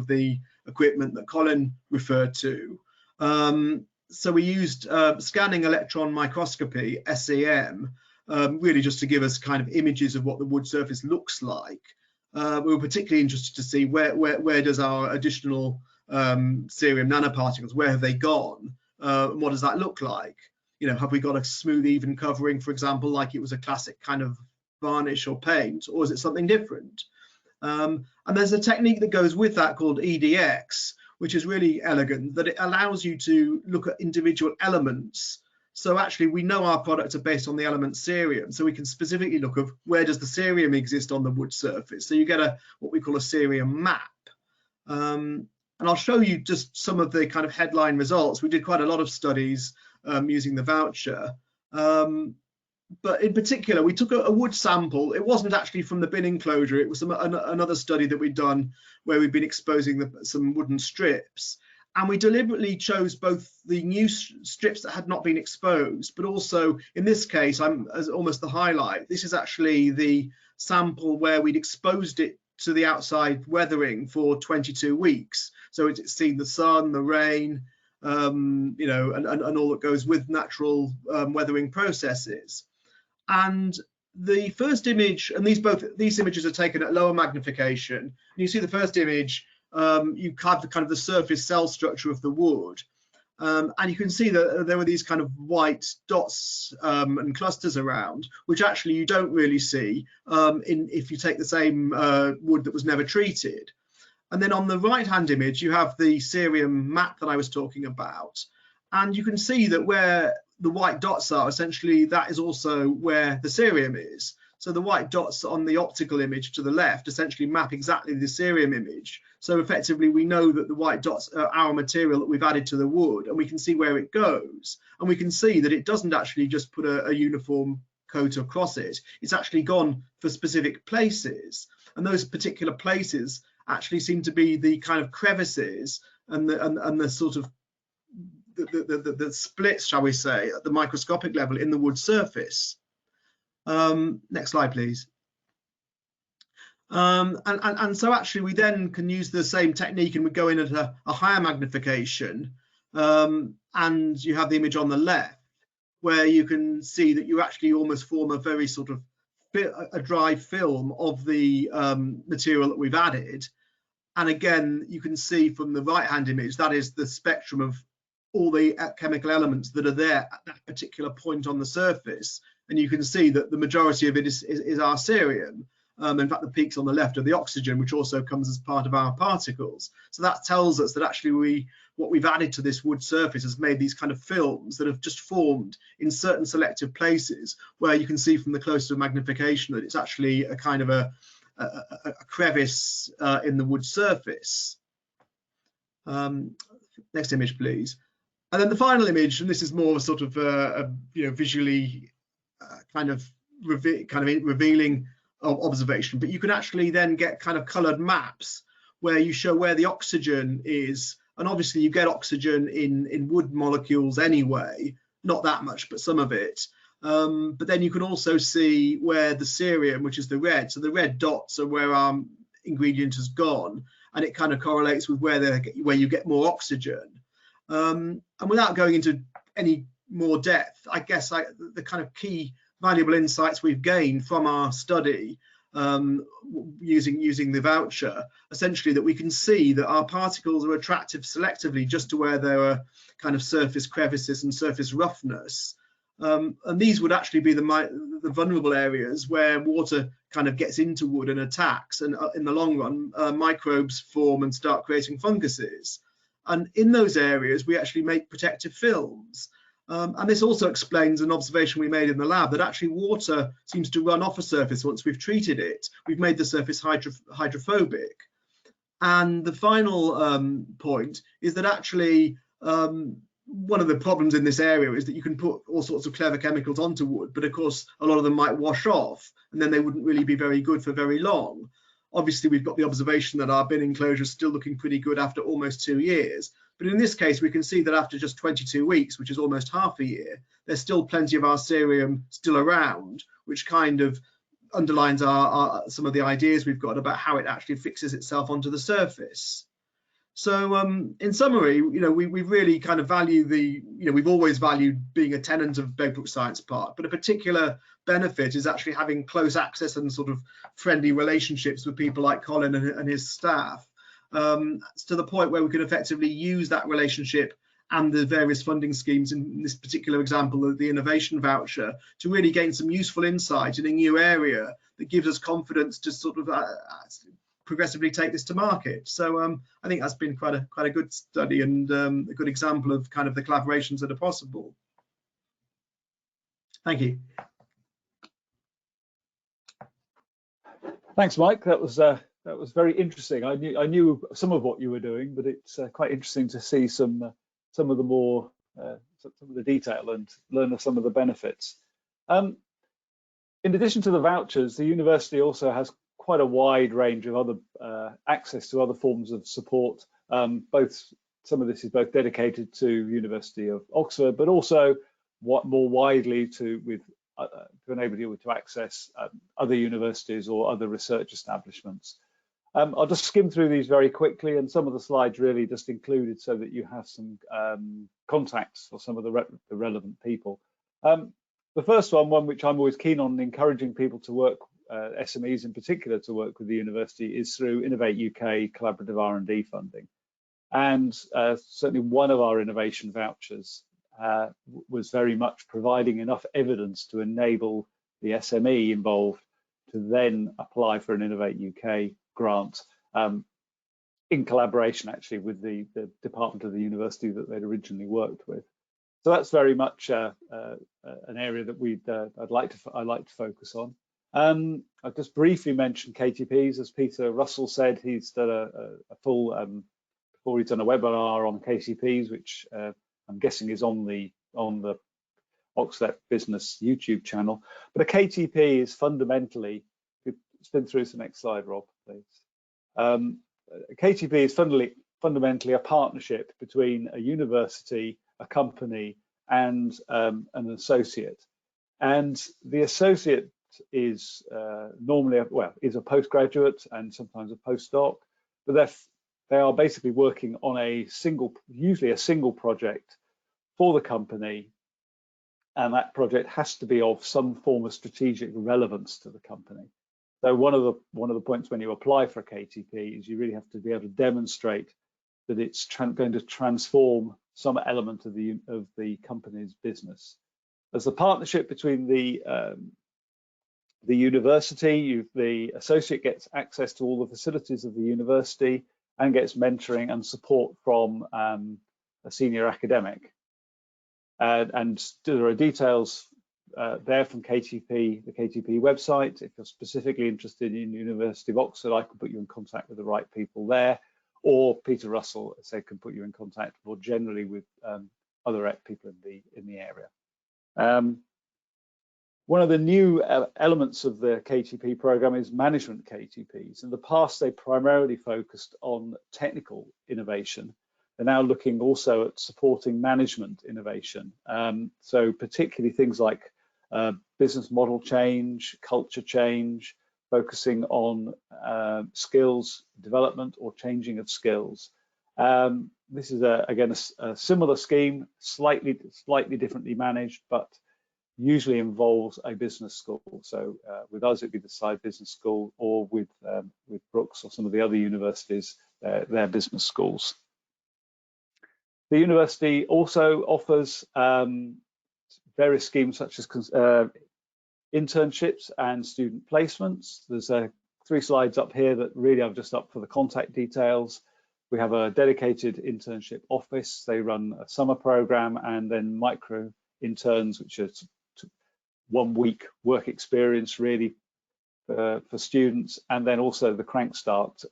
the equipment that Colin referred to. So we used scanning electron microscopy, SEM, really just to give us kind of images of what the wood surface looks like. We were particularly interested to see where does our additional cerium nanoparticles, where have they gone? And what does that look like? You know, have we got a smooth, even covering, for example, like it was a classic kind of varnish or paint, or is it something different? And there's a technique that goes with that called EDX, which is really elegant, that it allows you to look at individual elements. So actually we know our products are based on the element cerium, so we can specifically look at where does the cerium exist on the wood surface. So you get what we call a cerium map. And I'll show you just some of the kind of headline results. We did quite a lot of studies using the voucher. But in particular, we took a wood sample. It wasn't actually from the bin enclosure. It was another study that we'd done where we'd been exposing some wooden strips. And we deliberately chose both the new strips that had not been exposed, but also in this case, as almost the highlight, this is actually the sample where we'd exposed it to the outside weathering for 22 weeks. So it's seen the sun, the rain, you know, and all that goes with natural weathering processes. And the first image, and these images are taken at lower magnification. And you see the first image, you have the kind of the surface cell structure of the wood, and you can see that there were these kind of white dots and clusters around, which actually you don't really see if you take the same wood that was never treated. And then on the right-hand image, you have the cerium map that I was talking about, and you can see that where the white dots are, essentially that is also where the cerium is. So the white dots on the optical image to the left essentially map exactly the cerium image. So effectively we know that the white dots are our material that we've added to the wood, and we can see where it goes. And we can see that it doesn't actually just put a uniform coat across it. It's actually gone for specific places. And those particular places actually seem to be the kind of crevices and the sort of the splits, shall we say, at the microscopic level in the wood surface. Next slide, please. And so actually we then can use the same technique, and we go in at a higher magnification, and you have the image on the left where you can see that you actually almost form a very sort of a dry film of the material that we've added. And again, you can see from the right hand image, that is the spectrum of all the chemical elements that are there at that particular point on the surface. And you can see that the majority of it is our cerium. In fact, the peaks on the left are the oxygen, which also comes as part of our particles. So that tells us that actually what we've added to this wood surface has made these kind of films that have just formed in certain selective places, where you can see from the closer magnification that it's actually a kind of a crevice in the wood surface. Next image, please. And then the final image, and this is more sort of you know, visually kind of revealing observation, but you can actually then get kind of colored maps where you show where the oxygen is. And obviously you get oxygen in wood molecules anyway, not that much, but some of it. But then you can also see where the cerium, which is the red, so the red dots are where our ingredient has gone, and it kind of correlates with where you get more oxygen. And without going into any more depth, I guess the kind of key valuable insights we've gained from our study using the voucher, essentially that we can see that our particles are attractive selectively just to where there are kind of surface crevices and surface roughness. And these would actually be the vulnerable areas where water kind of gets into wood and attacks, and in the long run microbes form and start creating funguses. And in those areas we actually make protective films. And this also explains an observation we made in the lab, that actually water seems to run off a surface once we've treated it. We've made the surface hydrophobic. And the final point is that actually one of the problems in this area is that you can put all sorts of clever chemicals onto wood, but of course a lot of them might wash off and then they wouldn't really be very good for very long. Obviously, we've got the observation that our bin enclosure is still looking pretty good after almost 2 years. But in this case, we can see that after just 22 weeks, which is almost half a year, there's still plenty of our cerium still around, which kind of underlines some of the ideas we've got about how it actually fixes itself onto the surface. So in summary, we really kind of value we've always valued being a tenant of Begbroke Science Park, but a particular benefit is actually having close access and sort of friendly relationships with people like Colin and his staff, to the point where we can effectively use that relationship and the various funding schemes, in this particular example of the innovation voucher, to really gain some useful insight in a new area that gives us confidence to sort of progressively take this to market. So I think that's been quite a good study and a good example of kind of the collaborations that are possible. Thank you. Thanks, Mike. That was very interesting. I knew some of what you were doing, but it's quite interesting to see some of the detail and learn of some of the benefits. In addition to the vouchers, the university also has quite a wide range of other access to other forms of support. Some of this is both dedicated to University of Oxford, but also more widely to enable you to access other universities or other research establishments. I'll just skim through these very quickly, and some of the slides really just included so that you have some contacts for some of the relevant people. The first one which I'm always keen on encouraging people to work, SMEs in particular, to work with the university, is through Innovate UK collaborative R&D funding. And certainly one of our innovation vouchers was very much providing enough evidence to enable the SME involved to then apply for an Innovate UK grant in collaboration actually with the department of the university that they'd originally worked with. So that's very much an area that I'd like to focus on. I'll just briefly mention KTPs. As Peter Russell said, he's done a full before he's done a webinar on KTPs, which I'm guessing is on the OxLEP Business YouTube channel. But a KTP is fundamentally, spin through to the next slide, Rob, please. A KTP is fundamentally a partnership between a university, a company, and an associate. And the associate is normally is a postgraduate and sometimes a postdoc, but they are basically working on usually a single project for the company, and that project has to be of some form of strategic relevance to the company. So one of the points when you apply for a KTP is you really have to be able to demonstrate that it's going to transform some element of the company's business. As the partnership between the university, the associate gets access to all the facilities of the university and gets mentoring and support from a senior academic. And there are details there from KTP, the KTP website. If you're specifically interested in University of Oxford, I can put you in contact with the right people there, or Peter Russell, as I say, can put you in contact more generally with other people in the area. One of the new elements of the KTP program is management KTPs. In the past, they primarily focused on technical innovation. They're now looking also at supporting management innovation. So particularly things like business model change, culture change, focusing on skills development or changing of skills. This is again a similar scheme, slightly differently managed, but usually involves a business school. So with us, it'd be the Side Business School, or with Brooks or some of the other universities, their business schools. The university also offers various schemes such as internships and student placements. There's 3 slides up here that really are just up for the contact details. We have a dedicated internship office. They run a summer program and then micro interns, which are 1 week work experience really for students. And then also the Crankstart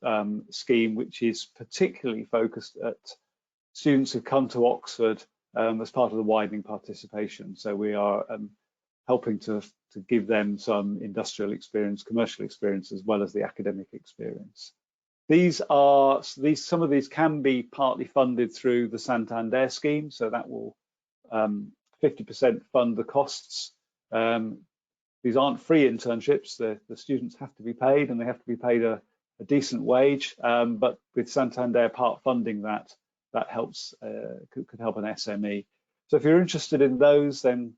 scheme, which is particularly focused at students who come to Oxford as part of the widening participation. So we are helping to give them some industrial experience, commercial experience, as well as the academic experience. Some of these can be partly funded through the Santander scheme, so that will 50% fund the costs. These aren't free internships. The students have to be paid, and they have to be paid a decent wage. But with Santander part funding that helps, could help an SME. So if you're interested in those, then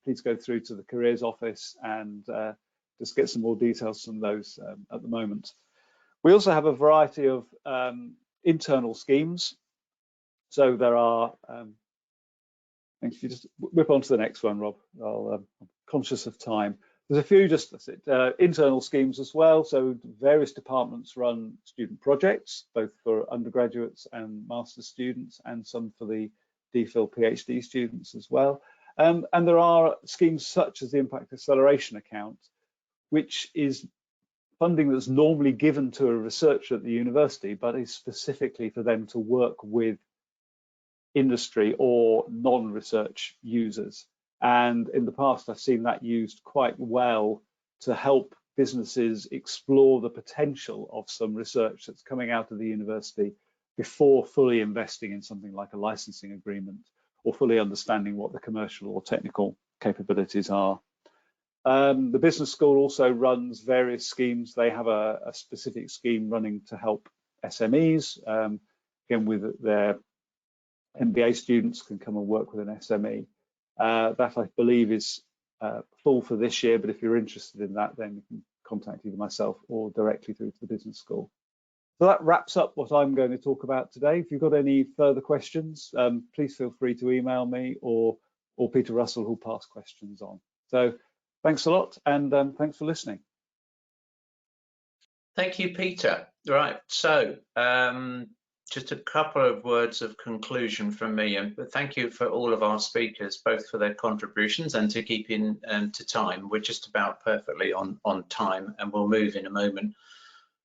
please go through to the careers office and just get some more details from those at the moment. We also have a variety of internal schemes. So there are, if you just whip on to the next one, Rob, I'm conscious of time. There's a few just internal schemes as well. So various departments run student projects, both for undergraduates and master's students, and some for the DPhil PhD students as well. And there are schemes such as the Impact Acceleration Account, which is funding that's normally given to a researcher at the university, but is specifically for them to work with industry or non-research users. And in the past, I've seen that used quite well to help businesses explore the potential of some research that's coming out of the university before fully investing in something like a licensing agreement or fully understanding what the commercial or technical capabilities are. The business school also runs various schemes. They have a specific scheme running to help SMEs. Again, with their MBA students can come and work with an SME. That I believe is full for this year, but if you're interested in that, then you can contact either myself or directly through to the business school. So that wraps up what I'm going to talk about today. If you've got any further questions, please feel free to email me or Peter Russell, who'll pass questions on. So thanks a lot, and thanks for listening. Thank you, Peter. Right, so just a couple of words of conclusion from me, and thank you for all of our speakers, both for their contributions and to keep in to time. We're just about perfectly on time, and we'll move in a moment.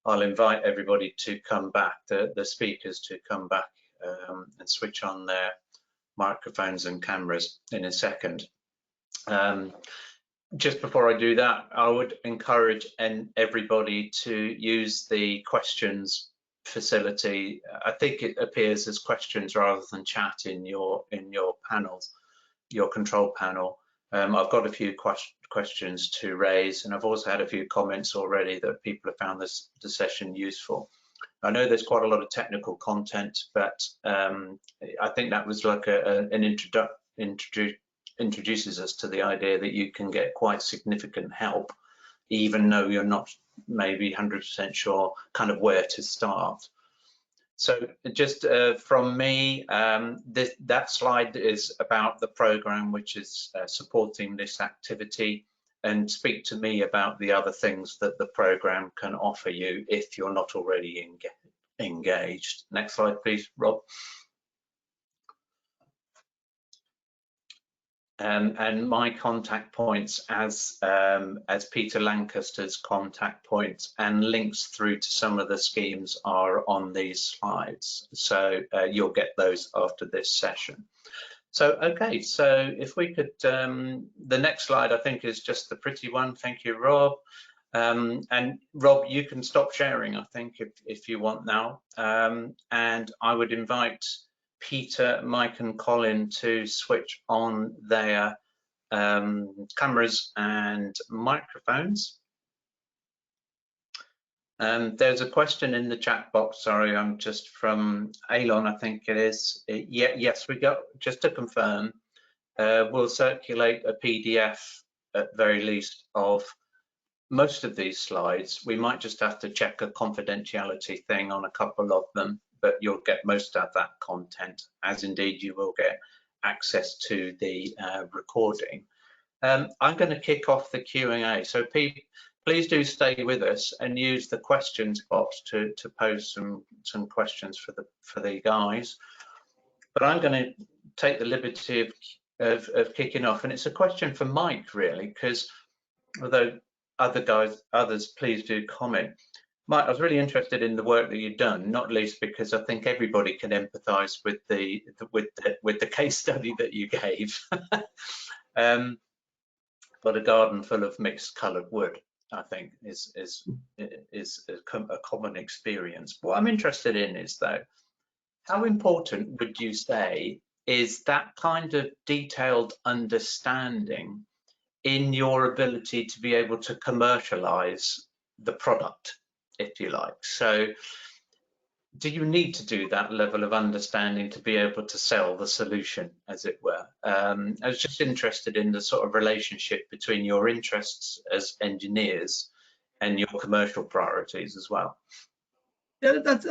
I'll invite everybody to come back, the speakers to come back and switch on their microphones and cameras in a second. Just before I do that, I would encourage everybody to use the questions facility. I think it appears as questions rather than chat in your panels, your control panel. I've got a few questions to raise, and I've also had a few comments already that people have found the session useful. I know there's quite a lot of technical content, but I think that was like an introduces us to the idea that you can get quite significant help, even though you're not maybe 100% sure kind of where to start. So just from me, that slide is about the program which is supporting this activity, and speak to me about the other things that the program can offer you if you're not already engaged. Next slide, please, Rob. And my contact points as Peter Lancaster's contact points and links through to some of the schemes are on these slides. So you'll get those after this session. So, okay, so if we could, the next slide I think is just the pretty one. Thank you, Rob. And Rob, you can stop sharing, I think, if you want now. And I would invite Peter, Mike and Colin to switch on their cameras and microphones. There's a question in the chat box, sorry, I'm just from Alon, I think it is. Yes, we got, just to confirm, we'll circulate a PDF at very least of most of these slides. We might just have to check a confidentiality thing on a couple of them, but you'll get most of that content, as indeed you will get access to the recording. I'm going to kick off the Q&A. So please do stay with us and use the questions box to pose some questions for the guys. But I'm going to take the liberty of kicking off, and it's a question for Mike really, because although others please do comment. Mike, I was really interested in the work that you've done, not least because I think everybody can empathise with the case study that you gave. Got a garden full of mixed coloured wood, I think, is a common experience. What I'm interested in is, though, how important would you say is that kind of detailed understanding in your ability to be able to commercialise the product, if you like? So do you need to do that level of understanding to be able to sell the solution, as it were? I was just interested in the sort of relationship between your interests as engineers and your commercial priorities as well. Yeah, that's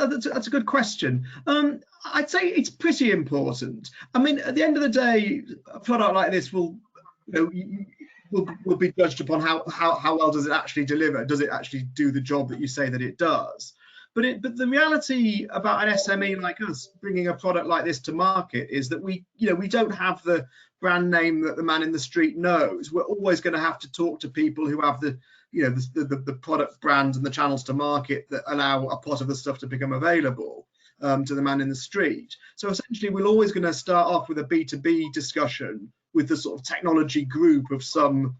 a good question. I'd say it's pretty important. I mean, at the end of the day, a product like this will be judged upon how well does it actually deliver? Does it actually do the job that you say that it does? But the reality about an SME like us bringing a product like this to market is that we don't have the brand name that the man in the street knows. We're always going to have to talk to people who have the product brands and the channels to market that allow a pot of the stuff to become available to the man in the street. So essentially, we're always going to start off with a B2B discussion with the sort of technology group of some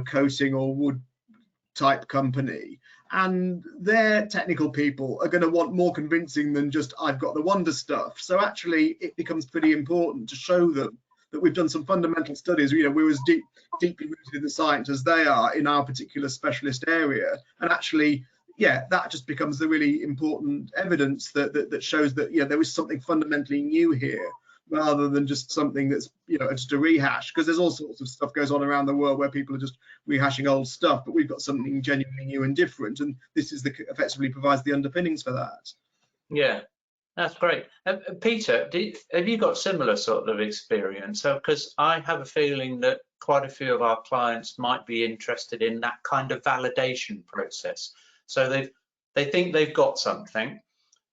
coating or wood type company, and their technical people are going to want more convincing than just I've got the wonder stuff. So actually it becomes pretty important to show them that we've done some fundamental studies. We're as deeply rooted in the science as they are in our particular specialist area, and actually that just becomes the really important evidence that shows that there is something fundamentally new here, rather than just something that's just a rehash, because there's all sorts of stuff goes on around the world where people are just rehashing old stuff, but we've got something genuinely new and different, and this is effectively provides the underpinnings for that. Yeah, that's great. Peter, have you got similar sort of experience? So, because I have a feeling that quite a few of our clients might be interested in that kind of validation process. So they think they've got something,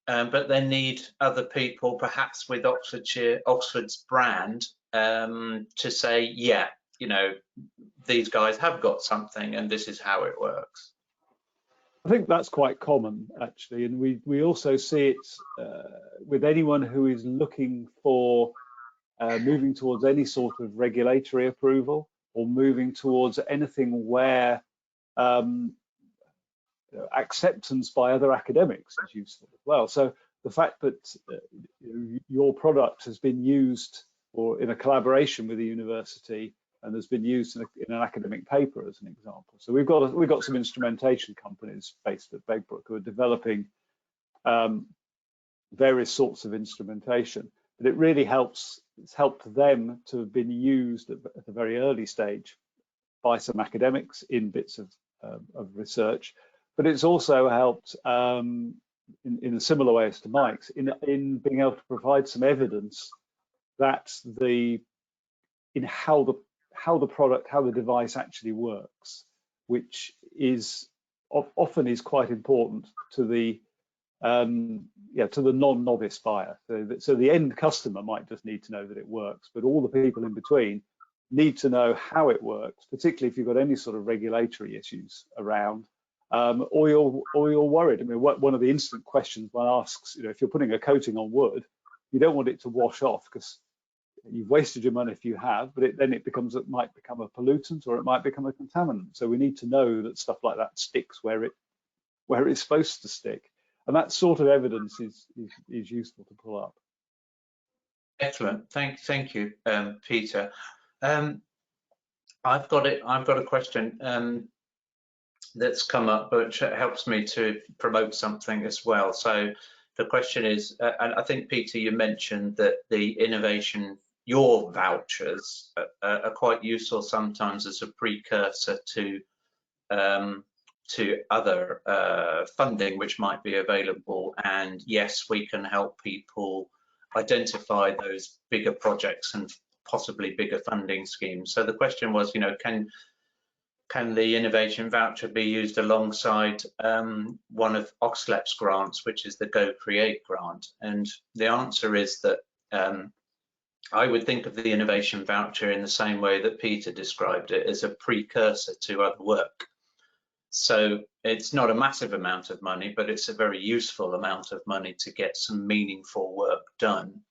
but they need other people, perhaps with Oxford's brand, to say, yeah, these guys have got something and this is how it works. I think that's quite common, actually, and we also see it with anyone who is looking for moving towards any sort of regulatory approval or moving towards anything where acceptance by other academics is useful as well. So the fact that your product has been used or in a collaboration with a university and has been used in an academic paper, as an example. So we've got some instrumentation companies based at Begbroke who are developing various sorts of instrumentation, but it really helps. It's helped them to have been used at a very early stage by some academics in bits of research. But it's also helped in a similar way as to Mike's in being able to provide some evidence that how the device actually works, which is often is quite important to the non-novice buyer. So the end customer might just need to know that it works, but all the people in between need to know how it works, particularly if you've got any sort of regulatory issues around. Or you're worried. I mean, one of the instant questions one asks, if you're putting a coating on wood, you don't want it to wash off because you've wasted your money if you have, but it might become a pollutant or it might become a contaminant. So we need to know that stuff like that sticks where it's supposed to stick, and that sort of evidence is useful to pull up. Excellent, thank you, Peter. I've got a question that's come up, which helps me to promote something as well. So the question is, and I think, Peter, you mentioned that the innovation, your vouchers are quite useful sometimes as a precursor to other funding which might be available. And yes, we can help people identify those bigger projects and possibly bigger funding schemes. So the question was, can the innovation voucher be used alongside one of OxLEP's grants, which is the Go Create grant? And the answer is that I would think of the innovation voucher in the same way that Peter described it, as a precursor to other work. So it's not a massive amount of money, but it's a very useful amount of money to get some meaningful work done,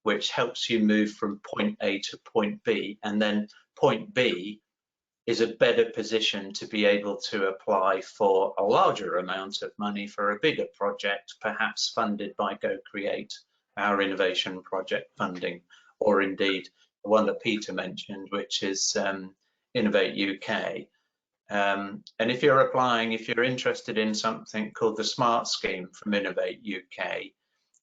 which helps you move from point A to point B, and then point B is a better position to be able to apply for a larger amount of money for a bigger project, perhaps funded by Go Create, our innovation project funding, or indeed the one that Peter mentioned, which is Innovate UK. And if you're applying, if you're interested in something called the SMART scheme from Innovate UK,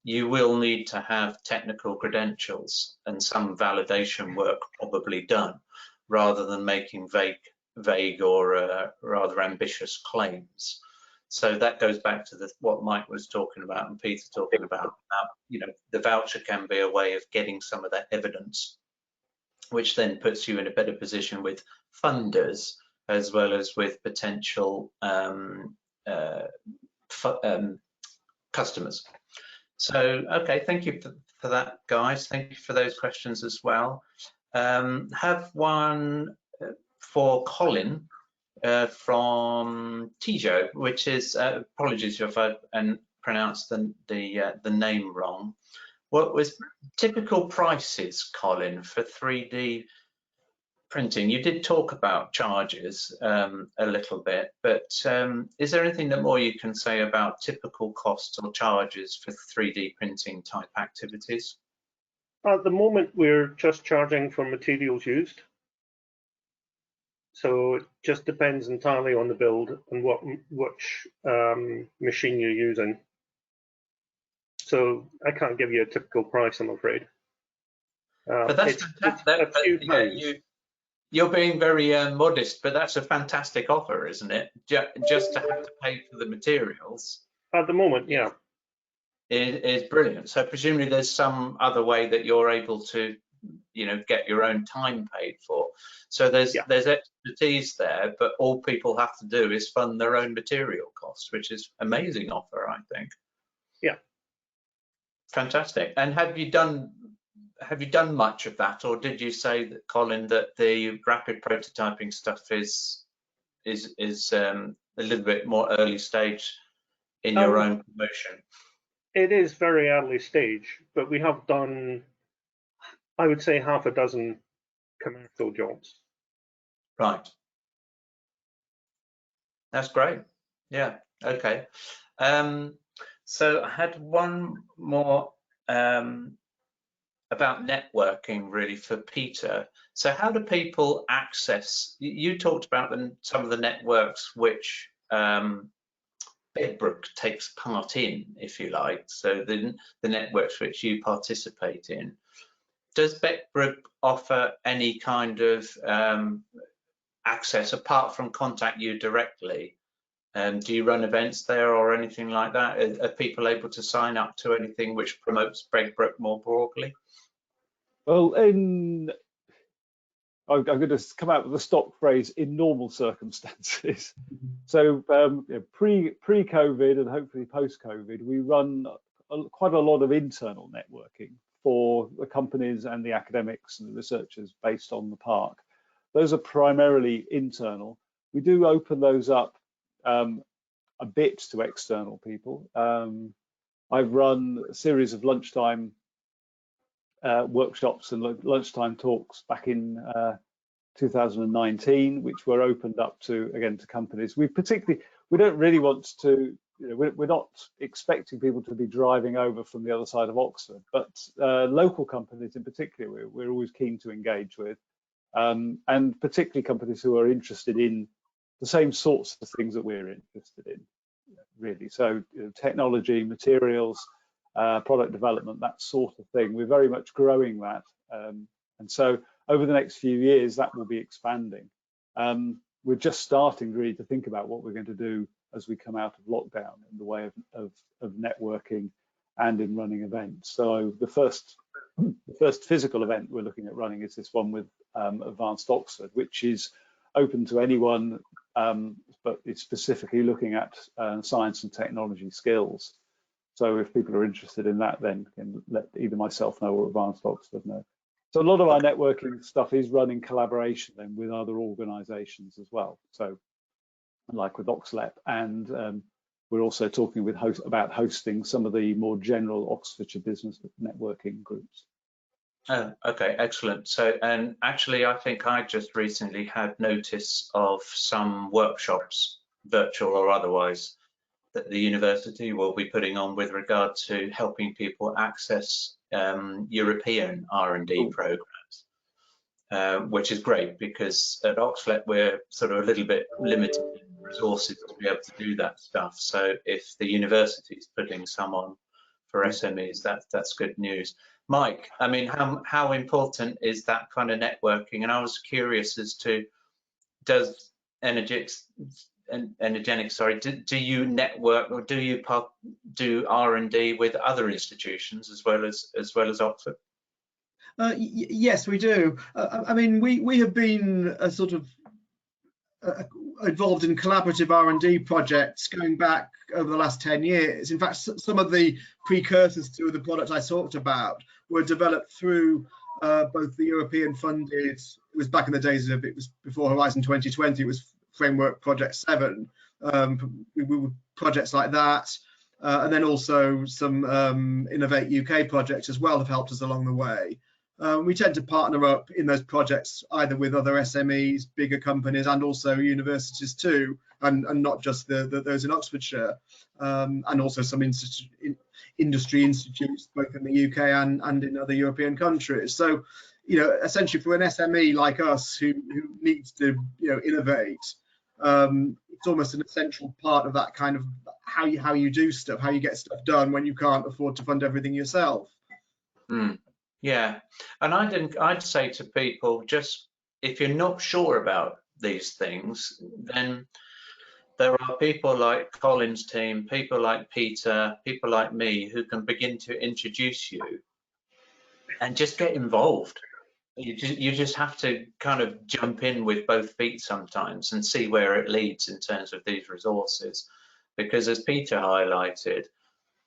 you will need to have technical credentials and some validation work probably done, rather than making vague or rather ambitious claims. So that goes back to what Mike was talking about and Peter talking about. You know, the voucher can be a way of getting some of that evidence, which then puts you in a better position with funders as well as with potential customers. So, okay, thank you for that, guys. Thank you for those questions as well. Have one for Colin from Tijo, which is, apologies if I pronounced the name wrong. What was typical prices, Colin, for 3D printing? You did talk about charges a little bit, but is there anything that more you can say about typical costs or charges for 3D printing type activities? At the moment, we're just charging for materials used. So it just depends entirely on the build and which machine you're using. So I can't give you a typical price, I'm afraid. But that's fantastic. You're being very modest, but that's a fantastic offer, isn't it? Just to have to pay for the materials. At the moment, yeah. Is brilliant. So presumably there's some other way that you're able to, you know, get your own time paid for. So there's expertise there, but all people have to do is fund their own material costs, which is amazing offer, I think. Yeah. Fantastic. And have you done much of that, or did you say that, Colin, that the rapid prototyping stuff is a little bit more early stage in your own promotion? It is very early stage, but we have done, I would say, half a dozen commercial jobs. Right. That's great. Yeah. Okay. So I had one more about networking, really, for Peter. So how do people access? You talked about some of the networks which Begbroke takes part in, if you like. So the networks which you participate in. Does Begbroke offer any kind of access apart from contact you directly? Do you run events there or anything like that? Are people able to sign up to anything which promotes Begbroke more broadly? Well, I'm going to come out with a stock phrase, in normal circumstances. So pre-COVID and hopefully post-COVID, we run quite a lot of internal networking for the companies and the academics and the researchers based on the park. Those are primarily internal. We do open those up a bit to external people. I've run a series of lunchtime workshops and lunchtime talks back in 2019, which were opened up to, again, to companies. We don't really want to, we're not expecting people to be driving over from the other side of Oxford, but local companies in particular, we're always keen to engage with, and particularly companies who are interested in the same sorts of things that we're interested in, really. So technology, materials, product development, that sort of thing. We're very much growing that. And so over the next few years, that will be expanding. We're just starting really to think about what we're going to do as we come out of lockdown in the way of networking and in running events. So the first physical event we're looking at running is this one with Advanced Oxford, which is open to anyone, but it's specifically looking at science and technology skills. So if people are interested in that, then can let either myself know or Advanced Oxford know. So a lot of our networking stuff is run in collaboration then with other organisations as well. So like with OxLEP, and we're also talking with about hosting some of the more general Oxfordshire business networking groups. Oh, okay, excellent. So, and actually, I think I just recently had notice of some workshops, virtual or otherwise, that the university will be putting on with regard to helping people access European R&D programs, which is great because at OxLEP we're sort of a little bit limited in resources to be able to do that stuff. So if the university is putting some on for SMEs, that's good news. Mike, I mean, how important is that kind of networking? And I was curious as to, does Energetics, sorry, do you network or do you do R&D with other institutions as well as Oxford? Yes, we do. I mean, we have been sort of involved in collaborative R&D projects going back over the last 10 years. In fact, some of the precursors to the products I talked about were developed through both the European funded, it was back in the days of, it was before Horizon 2020, it was Framework Project 7, projects like that. And then also some Innovate UK projects as well have helped us along the way. We tend to partner up in those projects either with other SMEs, bigger companies, and also universities too, and not just those in Oxfordshire, and also some industry institutes both in the UK and in other European countries. So, you know, essentially for an SME like us who needs to, you know, innovate, it's almost an essential part of that kind of how you do stuff, how you get stuff done when you can't afford to fund everything yourself. Yeah, and I'd say to people, just if you're not sure about these things, then there are people like Colin's team, people like Peter, people like me who can begin to introduce you and just get involved. You just have to kind of jump in with both feet sometimes and see where it leads in terms of these resources, because as Peter highlighted,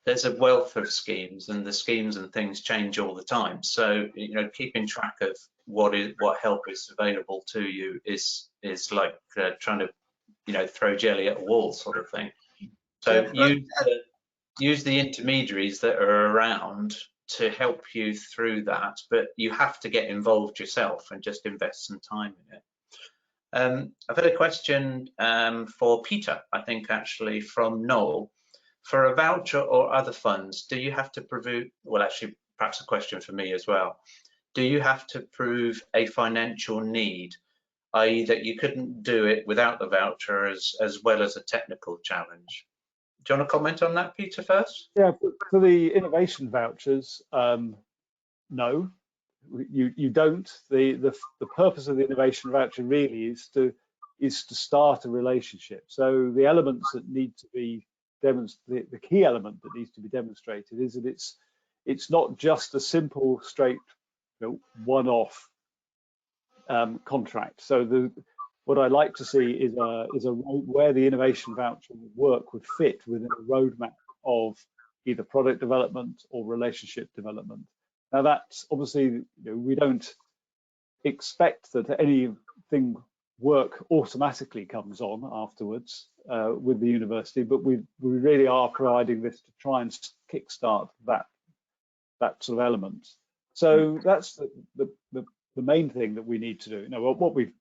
there's a wealth of schemes, and the schemes and things change all the time. So, you know, keeping track of what help is available to you is like trying to, you know, throw jelly at a wall sort of thing. So use the intermediaries that are around to help you through that, but you have to get involved yourself and just invest some time in it. I've had a question for Peter, I think actually from Noel. For a voucher or other funds, do you have to prove, well, actually, perhaps a question for me as well. Do you have to prove a financial need, i.e. that you couldn't do it without the voucher as well as a technical challenge? Do you want to comment on that, Peter, first? Yeah, for the innovation vouchers, no, you don't. The purpose of the innovation voucher really is to start a relationship. So the elements that need to be the key element that needs to be demonstrated is that it's not just a simple, straight, you know, one-off contract. So what I like to see is where the innovation voucher would fit within a roadmap of either product development or relationship development. Now that's obviously, you know, we don't expect that anything work automatically comes on afterwards with the university, but we really are providing this to try and kickstart that sort of element. So that's the main thing that we need to do. Now, what we've,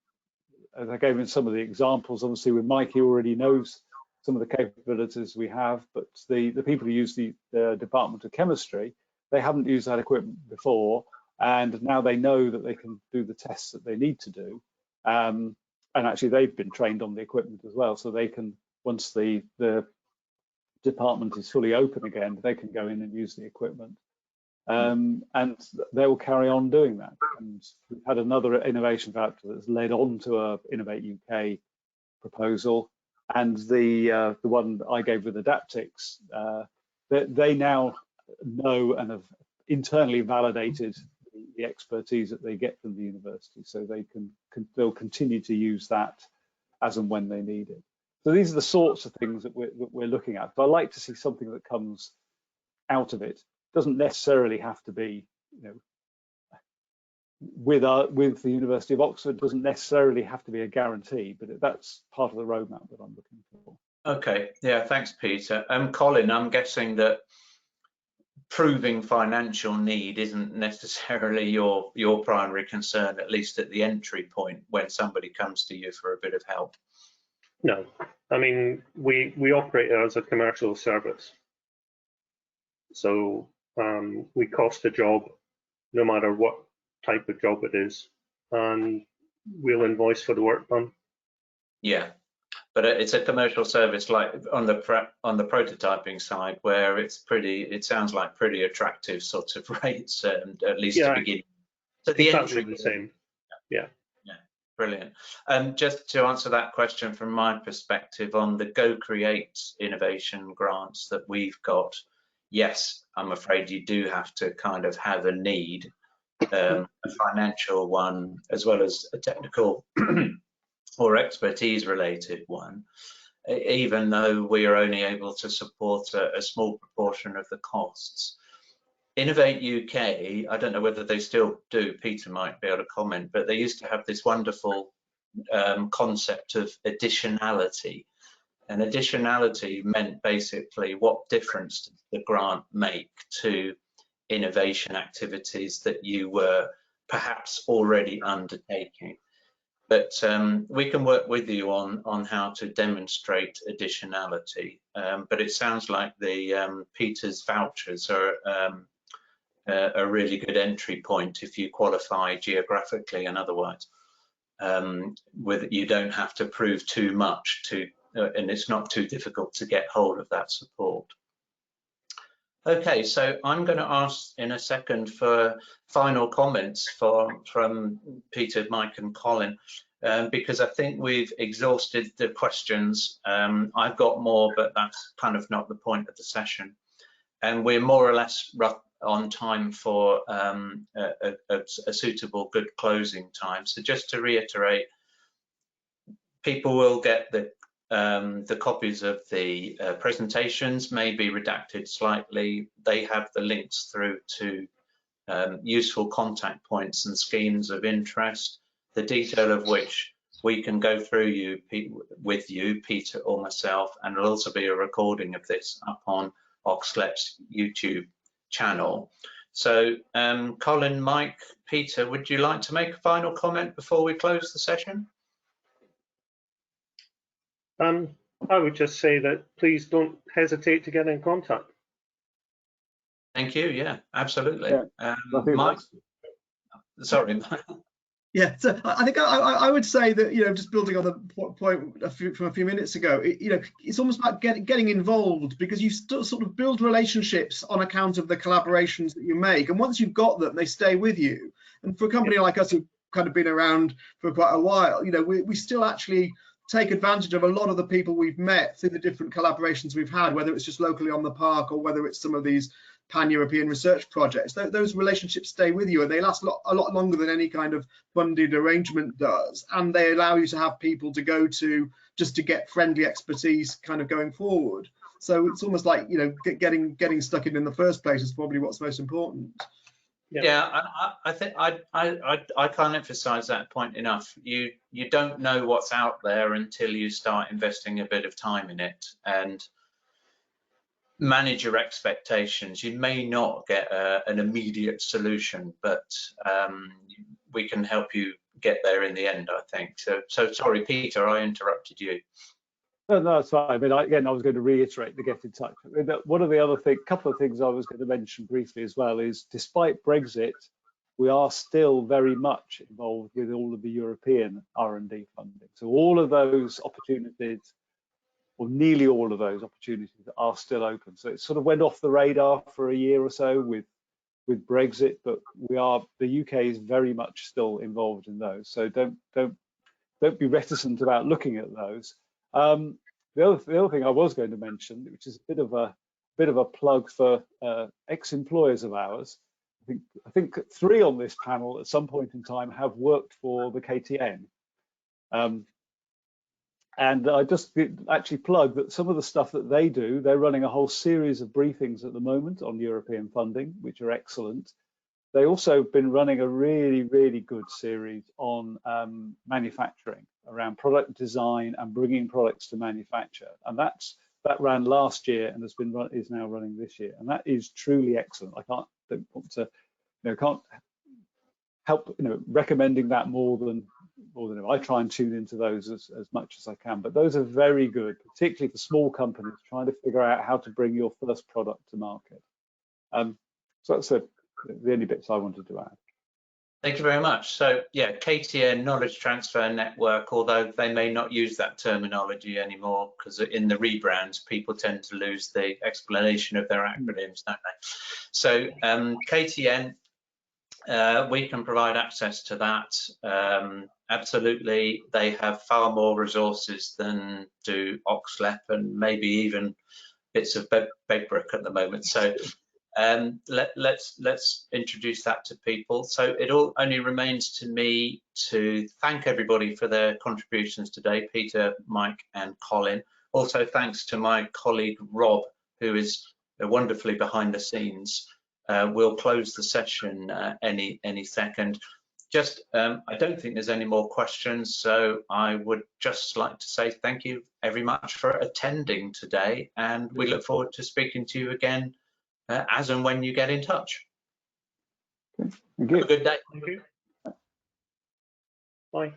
as I gave in some of the examples, obviously with Mike, he already knows some of the capabilities we have, but the people who use the Department of Chemistry, they haven't used that equipment before, and now they know that they can do the tests that they need to do. And actually they've been trained on the equipment as well, so they can, once the department is fully open again, they can go in and use the equipment, and they will carry on doing that. And we've had another innovation voucher that's led on to a Innovate UK proposal, and the one I gave with Adaptix, they now know and have internally validated the expertise that they get from the university, so they'll continue to use that as and when they need it. So these are the sorts of things that we're looking at. But I like to see something that comes out of it. Doesn't necessarily have to be, with the University of Oxford, doesn't necessarily have to be a guarantee, but that's part of the roadmap that I'm looking for. Okay, yeah, thanks, Peter. Colin, I'm guessing that proving financial need isn't necessarily your primary concern, at least at the entry point when somebody comes to you for a bit of help. No, I mean, we operate as a commercial service. So we cost a job no matter what type of job it is, and we'll invoice for the work done. Yeah, but it's a commercial service, like on the prototyping side, where it sounds like pretty attractive sorts of rates, at least to begin. So the exactly entry the same. Yeah. Brilliant. Just to answer that question from my perspective on the Go Create innovation grants that we've got, yes, I'm afraid you do have to kind of have a need, a financial one, as well as a technical or expertise related one, even though we are only able to support a small proportion of the costs. Innovate UK, I don't know whether they still do, Peter might be able to comment, but they used to have this wonderful concept of additionality. And additionality meant basically what difference does the grant make to innovation activities that you were perhaps already undertaking. But we can work with you on how to demonstrate additionality. But it sounds like the Peter's vouchers are a really good entry point if you qualify geographically and otherwise. You don't have to prove too much and it's not too difficult to get hold of that support. Okay, so I'm going to ask in a second for final comments from Peter, Mike and Colin, because I think we've exhausted the questions. I've got more, but that's kind of not the point of the session. And we're more or less on time for a suitable good closing time. So just to reiterate, people will get the copies of the presentations, may be redacted slightly. They have the links through to useful contact points and schemes of interest, the detail of which we can go through with you, Peter or myself, and there'll also be a recording of this up on OxLEP's YouTube channel. So Colin, Mike, Peter, would you like to make a final comment before we close the session? I would just say that please don't hesitate to get in contact. Thank you. Yeah, absolutely. Yeah, Mike, sorry. Yeah, so I think I would say that, just building on the point from a few minutes ago, it's almost about getting involved, because you sort of build relationships on account of the collaborations that you make, and once you've got them, they stay with you. And for a company like us who've kind of been around for quite a while, we still actually take advantage of a lot of the people we've met through the different collaborations we've had, whether it's just locally on the park or whether it's some of these pan-European research projects. Those relationships stay with you, and they last a lot longer than any kind of funded arrangement does, and they allow you to have people to go to just to get friendly expertise kind of going forward. So it's almost like, getting stuck in the first place is probably what's most important. Yeah, I think I can't emphasize that point enough. You don't know what's out there until you start investing a bit of time in it, and manage your expectations. You may not get an immediate solution, but we can help you get there in the end, I think. So sorry, Peter, I interrupted you. No, it's fine. I mean, again, I was going to reiterate the get in touch. One of the other couple of things I was going to mention briefly as well is, despite Brexit, we are still very much involved with all of the European R&D funding. So all of those opportunities, or nearly all of those opportunities, are still open. So it sort of went off the radar for a year or so with Brexit, but the UK is very much still involved in those. So don't be reticent about looking at those. The other thing I was going to mention, which is a bit of a plug for ex-employers of ours, I think 3 on this panel at some point in time have worked for the KTN. And I just actually plug that some of the stuff that they do, they're running a whole series of briefings at the moment on European funding, which are excellent. They also have been running a really, really good series on manufacturing, around product design and bringing products to manufacture. And that ran last year and is now running this year. And that is truly excellent. Can't help recommending that more than I try and tune into those as much as I can. But those are very good, particularly for small companies trying to figure out how to bring your first product to market. So that's the only bits I wanted to add. Thank you very much. So yeah, KTN Knowledge Transfer Network, although they may not use that terminology anymore because in the rebrands, people tend to lose the explanation of their acronyms, don't they? So KTN, we can provide access to that. Absolutely, they have far more resources than do OxLEP and maybe even bits of Begbroke at the moment. So let's introduce that to people. So it all only remains to me to thank everybody for their contributions today, Peter, Mike and Colin. Also thanks to my colleague Rob, who is wonderfully behind the scenes. We'll close the session any second. Just I don't think there's any more questions, so I would just like to say thank you very much for attending today, and we look forward to speaking to you again as and when you get in touch. Thank you. Have a good day. Thank you. Bye.